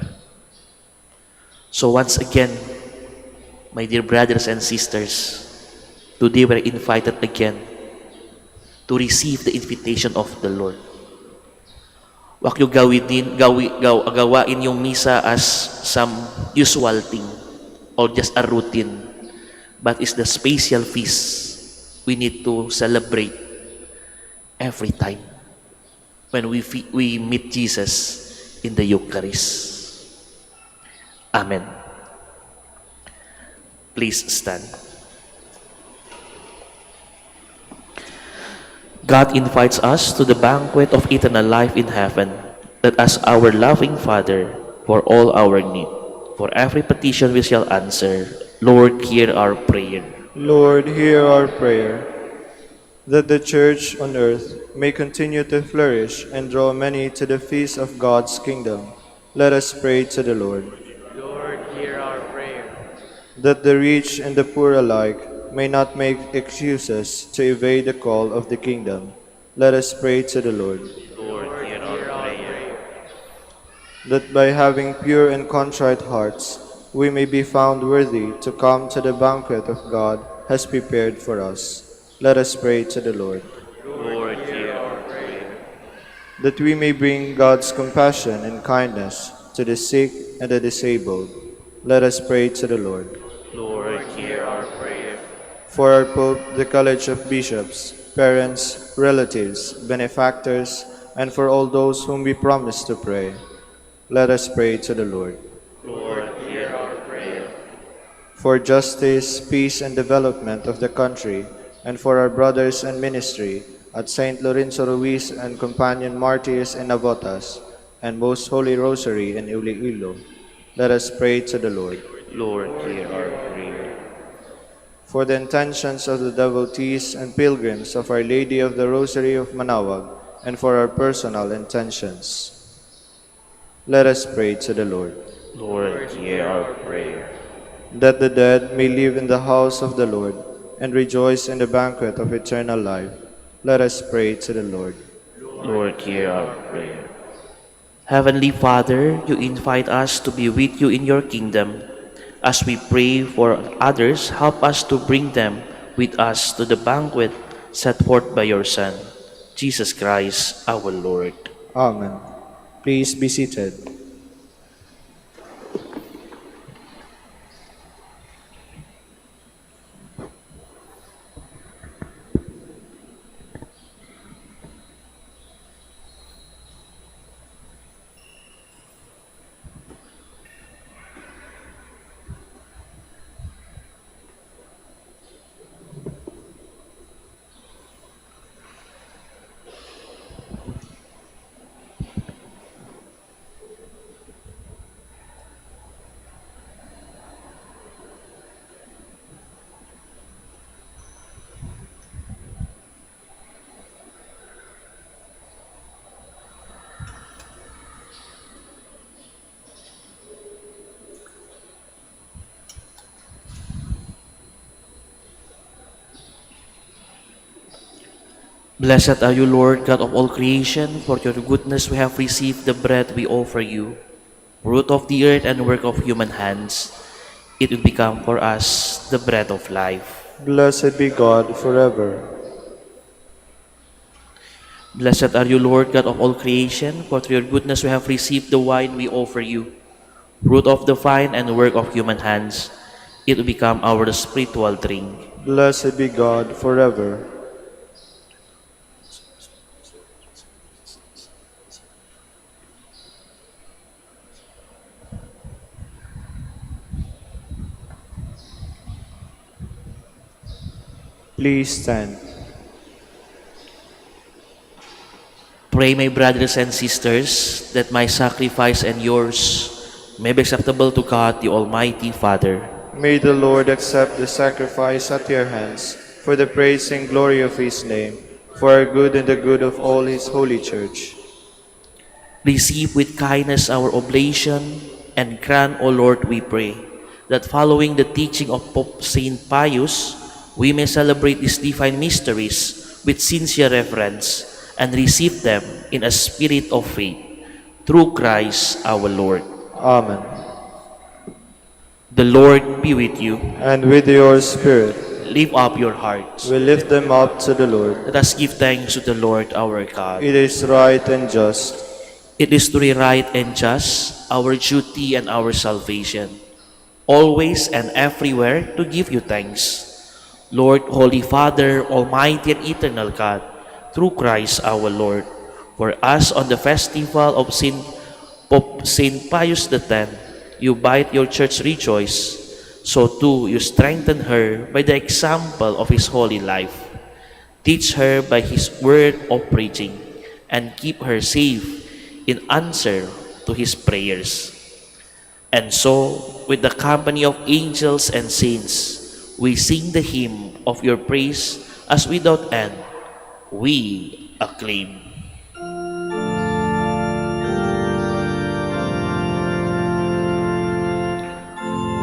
So once again, my dear brothers and sisters, today we're invited again to receive the invitation of the Lord. Huwag nyo gawain yung misa as some usual thing or just a routine, but it's the special feast we need to celebrate every time when we meet Jesus in the Eucharist. Amen. Please stand. God invites us to the banquet of eternal life in heaven. Let us, our loving Father, for all our need, for every petition we shall answer, Lord, hear our prayer. Lord, hear our prayer. That the Church on earth may continue to flourish and draw many to the feast of God's kingdom, let us pray to the Lord. Lord, hear our prayer. That the rich and the poor alike may not make excuses to evade the call of the kingdom, let us pray to the Lord. Lord, hear our prayer. That by having pure and contrite hearts, we may be found worthy to come to the banquet of God has prepared for us. Let us pray to the Lord. Lord, hear our prayer. That we may bring God's compassion and kindness to the sick and the disabled, let us pray to the Lord. Lord, hear our prayer. For our Pope, the College of Bishops, parents, relatives, benefactors, and for all those whom we promise to pray, let us pray to the Lord. Lord, hear our prayer. For justice, peace, and development of the country, and for our brothers and ministry at Saint Lorenzo Ruiz and Companion Martyrs in Navotas, and Most Holy Rosary in Iloilo, let us pray to the Lord. Lord, hear our prayer. For the intentions of the devotees and pilgrims of Our Lady of the Rosary of Manaoag, and for our personal intentions, let us pray to the Lord. Lord, hear our prayer. That the dead may live in the house of the Lord and rejoice in the banquet of eternal life, let us pray to the Lord. Lord, hear our prayer. Heavenly Father, you invite us to be with you in your kingdom. As we pray for others, help us to bring them with us to the banquet set forth by your Son, Jesus Christ, our Lord. Amen. Please be seated. Blessed are you, Lord, God of all creation. For your goodness we have received the bread we offer you, root of the earth and work of human hands. It will become for us the bread of life. Blessed be God forever. Blessed are you, Lord, God of all creation. For through your goodness we have received the wine we offer you, root of the vine and work of human hands. It will become our spiritual drink. Blessed be God forever. Please stand. Pray, my brothers and sisters, that my sacrifice and yours may be acceptable to God, the Almighty Father. May the Lord accept the sacrifice at your hands for the praise and glory of his name, for our good and the good of all his holy church. Receive with kindness our oblation, and grant, O Lord, we pray, that following the teaching of Pope Saint Pius, we may celebrate these divine mysteries with sincere reverence and receive them in a spirit of faith. Through Christ our Lord. Amen. The Lord be with you. And with your spirit, Lift up your hearts. we lift them up to the Lord. Let us give thanks to the Lord our God. It is right and just. It is truly right and just, our duty and our salvation, always and everywhere to give you thanks. Lord, Holy Father, Almighty and Eternal God, through Christ our Lord, for us on the festival of Pope Saint Pius X, you bid your church rejoice, so too you strengthen her by the example of his holy life. Teach her by his word of preaching, and keep her safe in answer to his prayers. And so, with the company of angels and saints, we sing the hymn of your praise as without end we acclaim.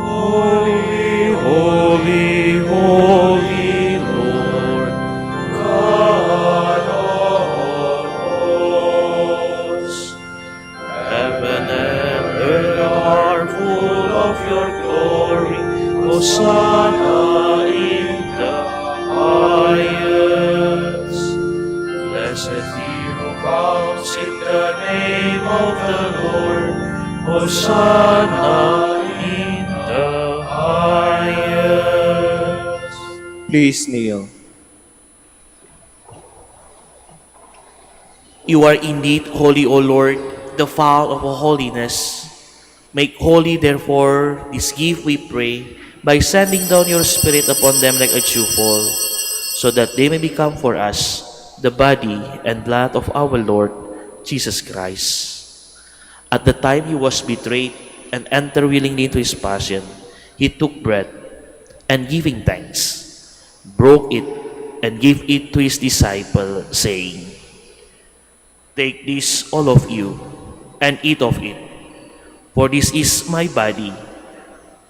Holy, holy, holy Lord, God of hosts. Heaven and earth are full of your glory. Hosanna in the highest. Blessed he who comes in the name of the Lord. Hosanna in the highest. Please kneel. You are indeed holy, O Lord, the fount of all holiness. Make holy, therefore, this gift, we pray, by sending down your Spirit upon them like a dewfall, so that they may become for us the body and blood of our Lord Jesus Christ. At the time he was betrayed and entered willingly into his passion, he took bread, and giving thanks, broke it, and gave it to his disciple, saying, "Take this, all of you, and eat of it, for this is my body,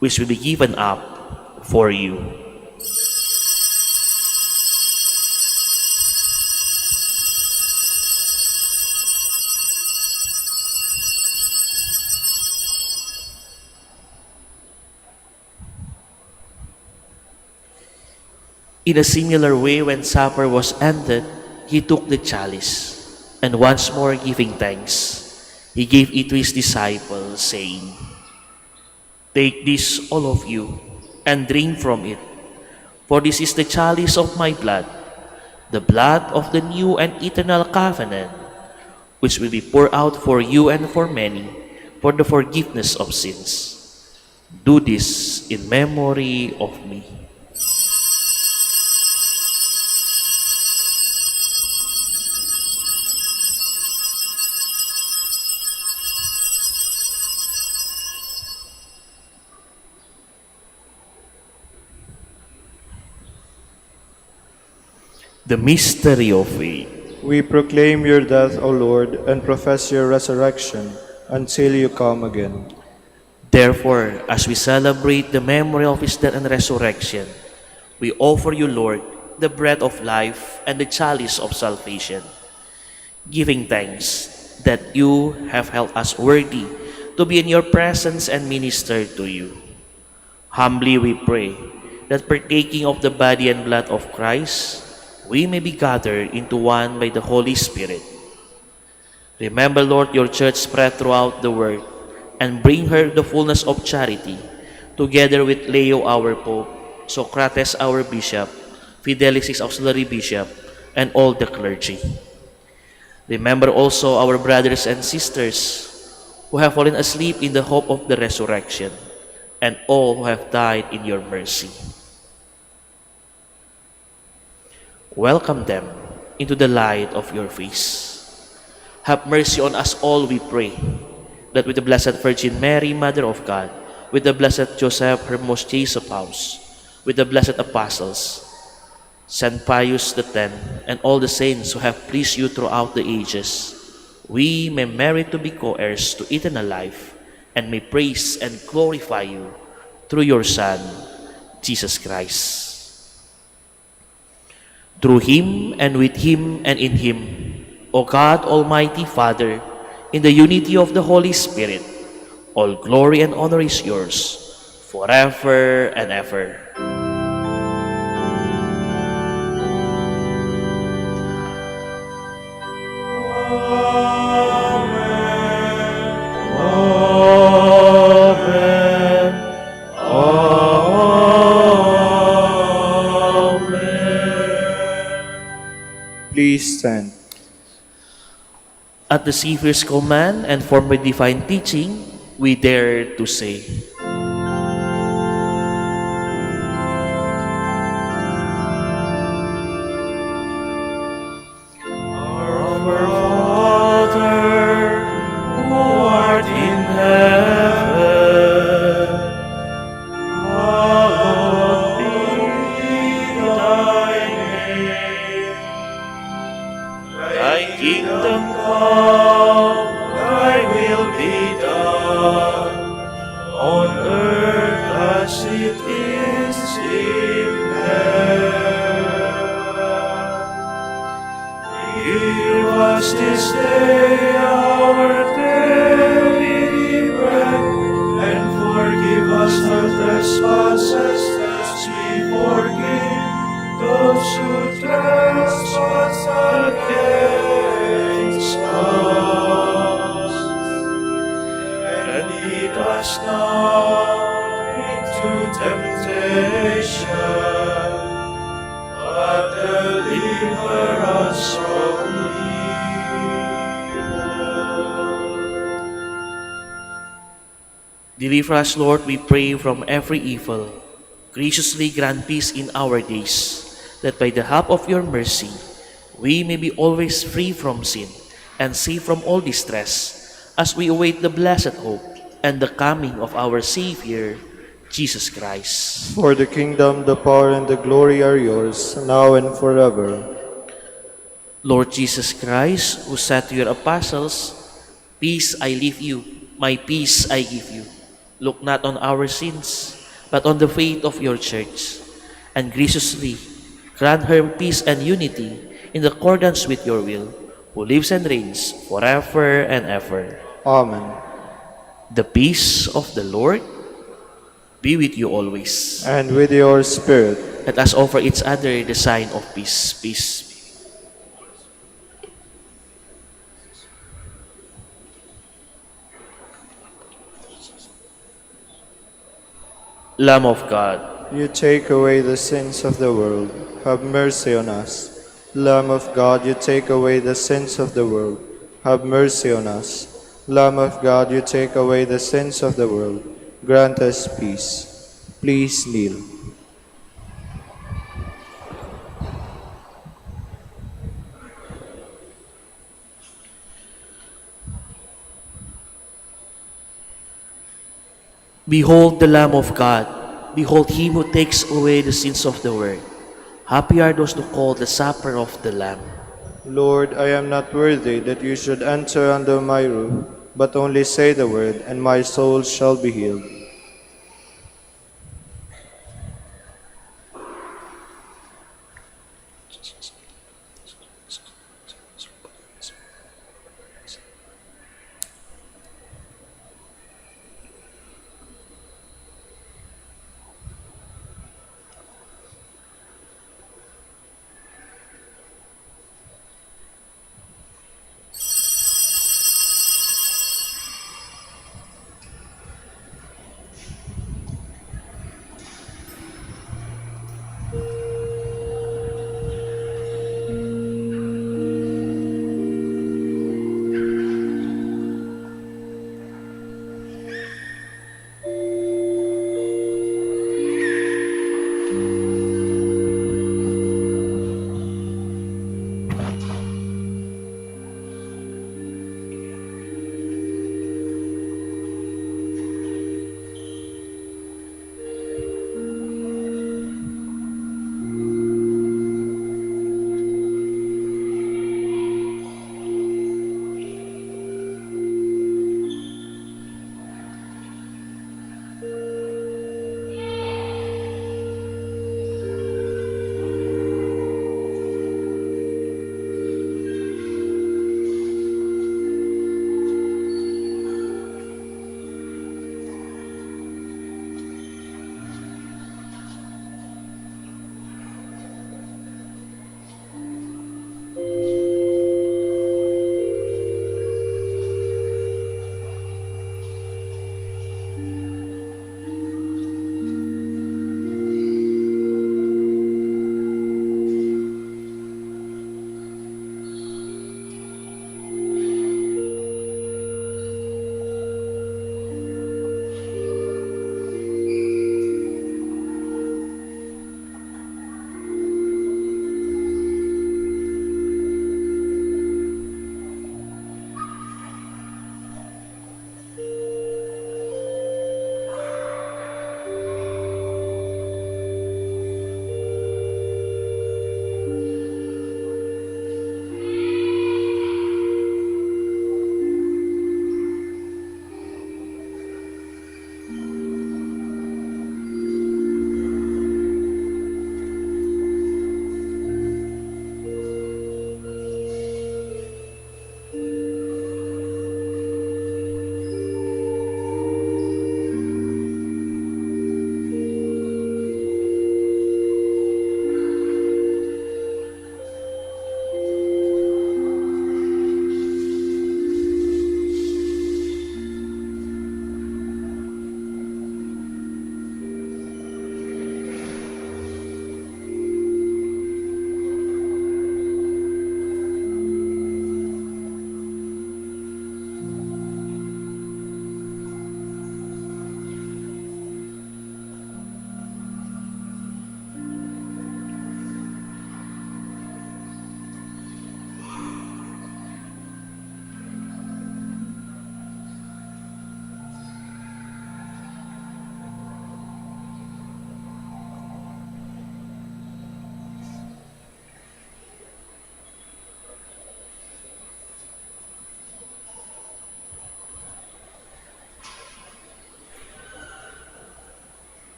which will be given up for you." In a similar way, when supper was ended, he took the chalice, and once more giving thanks, he gave it to his disciples, saying, "Take this, all of you, and drink from it, for this is the chalice of my blood, the blood of the new and eternal covenant, which will be poured out for you and for many, for the forgiveness of sins. Do this in memory of me." The mystery of faith. We proclaim your death, O Lord, and profess your resurrection until you come again. Therefore, as we celebrate the memory of his death and resurrection, we offer you, Lord, the bread of life and the chalice of salvation, giving thanks that you have held us worthy to be in your presence and minister to you. Humbly we pray that partaking of the body and blood of Christ, we may be gathered into one by the Holy Spirit. Remember, Lord, your church spread throughout the world, and bring her the fullness of charity, together with Leo our Pope, Socrates our Bishop, Fidelis Auxiliary Bishop, and all the clergy. Remember also our brothers and sisters who have fallen asleep in the hope of the resurrection, and all who have died in your mercy. Welcome them into the light of your face. Have mercy on us all, we pray, that with the Blessed Virgin Mary, Mother of God, with the Blessed Joseph, her most chaste spouse, with the blessed apostles, Saint Pius X, and all the saints who have pleased you throughout the ages, we may merit to be co-heirs to eternal life, and may praise and glorify you through your Son, Jesus Christ. Through him, and with him, and in him, O God, Almighty Father, in the unity of the Holy Spirit, all glory and honor is yours, forever and ever. Please stand. At the Savior's command and for my divine teaching, we dare to say, Deliver us, Lord, we pray, from every evil. Graciously grant peace in our days, that by the help of your mercy, we may be always free from sin and safe from all distress, as we await the blessed hope and the coming of our Savior, Jesus Christ. For the kingdom, the power, and the glory are yours, now and forever. Lord Jesus Christ, who said to your apostles, "Peace I leave you, my peace I give you. Look not on our sins, but on the faith of your church, and graciously grant her peace and unity in accordance with your will, who lives and reigns forever and ever." Amen. The peace of the Lord be with you always. And with your spirit. Let us offer each other the sign of peace. Peace. Lamb of God, You take away the sins of the world. Have mercy on us. Lamb of God, you take away the sins of the world. Have mercy on us. Lamb of God, you take away the sins of the world. Grant us peace. Please kneel. behold the Lamb of God. Behold him who takes away the sins of the world. Happy are those who call the supper of the Lamb. Lord, I am not worthy that you should enter under my roof, but only say the word, and my soul shall be healed.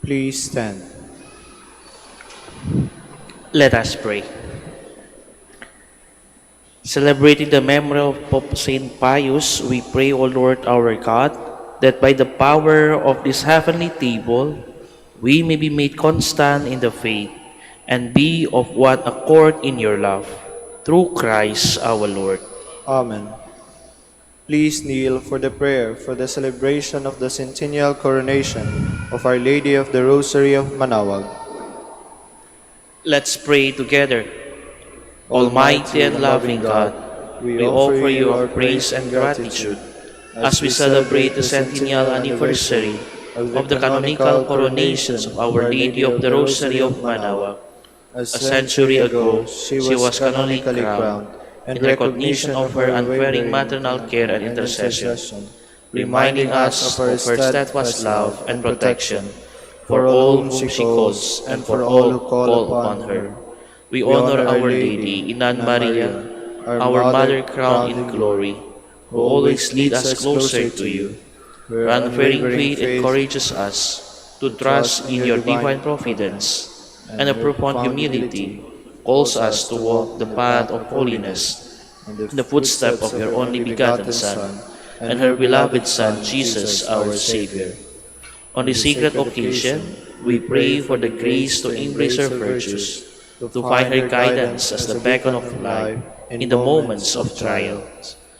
Please stand. Let us pray. Celebrating the memory of Pope Saint Pius, we pray, O Lord our God, that by the power of this heavenly table, we may be made constant in the faith and be of one accord in your love. Through Christ our Lord. Amen. Please kneel for the prayer for the celebration of the centennial coronation of Our Lady of the Rosary of Manaoag. Let's pray together. Almighty and loving God, we offer you our praise and gratitude as we celebrate the centennial anniversary of the canonical coronations of Our Lady of the Rosary of Manaoag. A century ago, she was canonically crowned in recognition of her unwearying maternal care and intercession, reminding us of her steadfast love and protection for all whom she calls and for all who call upon her. We honor Our Lady, Inan Maria, our Mother crowned in glory, who always lead us closer to you. Her unwavering faith encourages us to trust in your divine providence, and a profound humility calls us to walk the path of holiness in the footsteps of your only begotten Son and her beloved Son, Jesus, our Savior. On this sacred occasion, we pray for the grace to embrace her virtues, to find her guidance as the beacon of life in the moments of trial,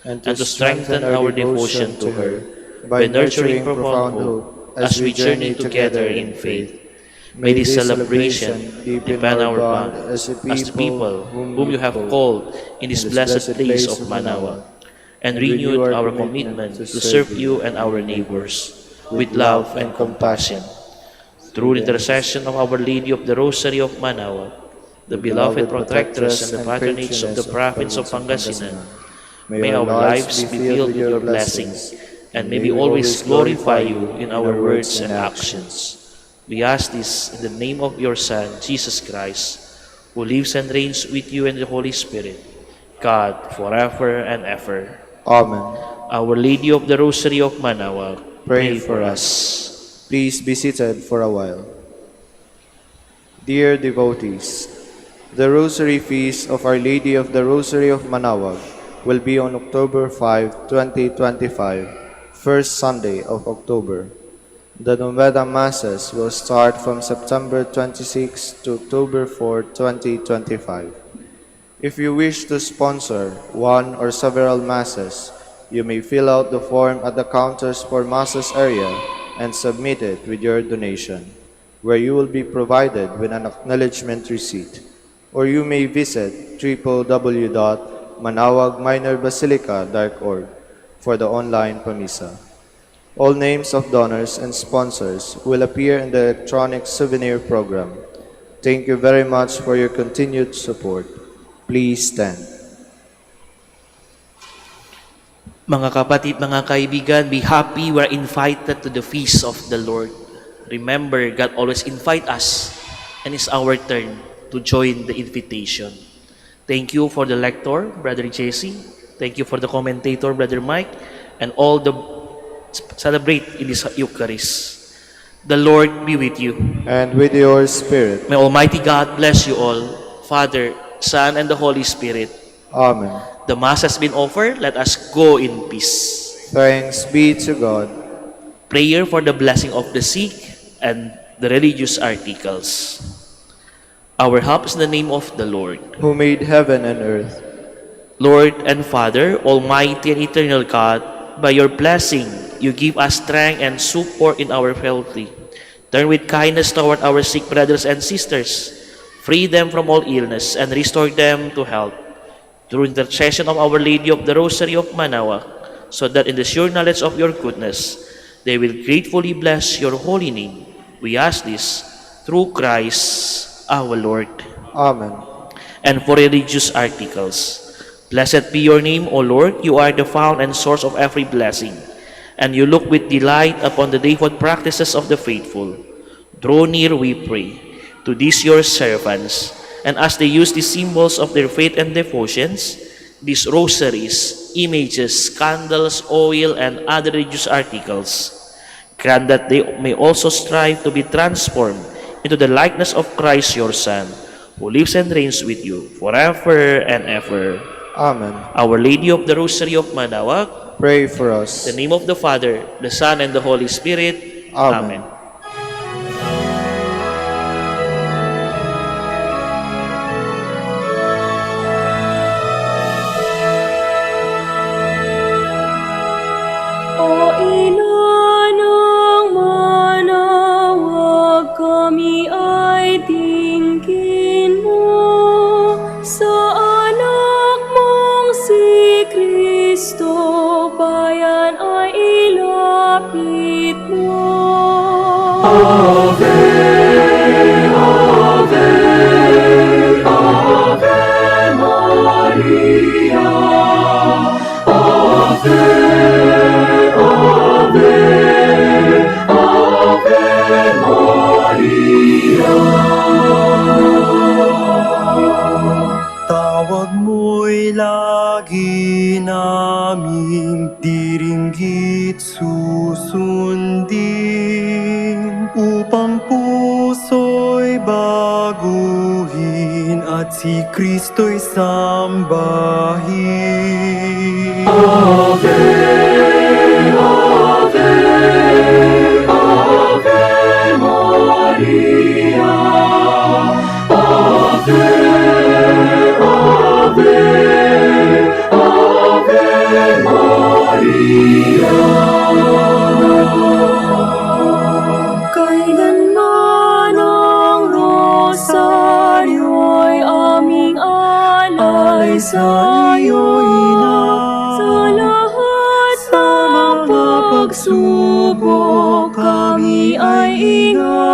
and to strengthen our devotion to her by nurturing profound hope as we journey together in faith. May this celebration deepen our bond as the people whom you have called in this blessed place of Manaoag, and renewed our commitment to serve you and our neighbors with love and compassion. Through the intercession of Our Lady of the Rosary of Manaoag, the beloved protectress and the patronage of the province of Pangasinan, may our lives be filled with your blessings, and may we always glorify you in our words and actions. We ask this in the name of your Son, Jesus Christ, who lives and reigns with you in the Holy Spirit, God, forever and ever. Amen. Our Lady of the Rosary of Manaoag, Pray for us. Please be seated for a while. Dear devotees, the Rosary Feast of Our Lady of the Rosary of Manaoag will be on October 5, 2025, first Sunday of October. The Novena Masses will start from September 26 to October 4, 2025. If you wish to sponsor one or several Masses, you may fill out the form at the counters for Masses area and submit it with your donation, where you will be provided with an acknowledgement receipt. Or you may visit www.manaoagminorbasilica.org for the online Pamisa. All names of donors and sponsors will appear in the electronic souvenir program. Thank you very much for your continued support. Please stand. Mga kapatid, mga kaibigan, be happy we are invited to the feast of the Lord. Remember, God always invite us, and it's our turn to join the invitation. Thank you for the lector, Brother Jesse. Thank you for the commentator, Brother Mike, and all the celebrate in this Eucharist. The Lord be with you. And with your spirit. May Almighty God bless you all, Father, Son, and the Holy Spirit. Amen. The Mass has been offered. Let us go in peace. Thanks be to God. Prayer for the blessing of the sick and the religious articles. Our help is in the name of the Lord, who made heaven and earth. Lord and Father, Almighty and eternal God, by your blessing, you give us strength and support in our frailty. Turn with kindness toward our sick brothers and sisters. Free them from all illness and restore them to health. Through intercession of Our Lady of the Rosary of Manaoag, so that in the sure knowledge of your goodness, they will gratefully bless your holy name. We ask this through Christ our Lord. Amen. And for religious articles, blessed be your name, O Lord. You are the fount and source of every blessing, and you look with delight upon the devout practices of the faithful. Draw near, we pray, to these your servants, and as they use the symbols of their faith and devotions, these rosaries, images, candles, oil, and other religious articles, Grant that they may also strive to be transformed into the likeness of Christ your Son, who lives and reigns with you forever and ever. Amen. Our Lady of the Rosary of Manaoag, Pray for in us. the name of the Father, the Son, and the Holy Spirit. Amen. Amen. O ina ng Manaoag, kami ay tingin mo sa anak mong si Kristo, bayan ay ilapit mo. Tawag mo'y lagi naming diringgit susundin, upang puso'y baguhin at si Kristo'y sambahin. Kailanman ang rosaryo'y aming alay sa iyo, Ina. Sa lahat ng pagsubok kami ay ingat.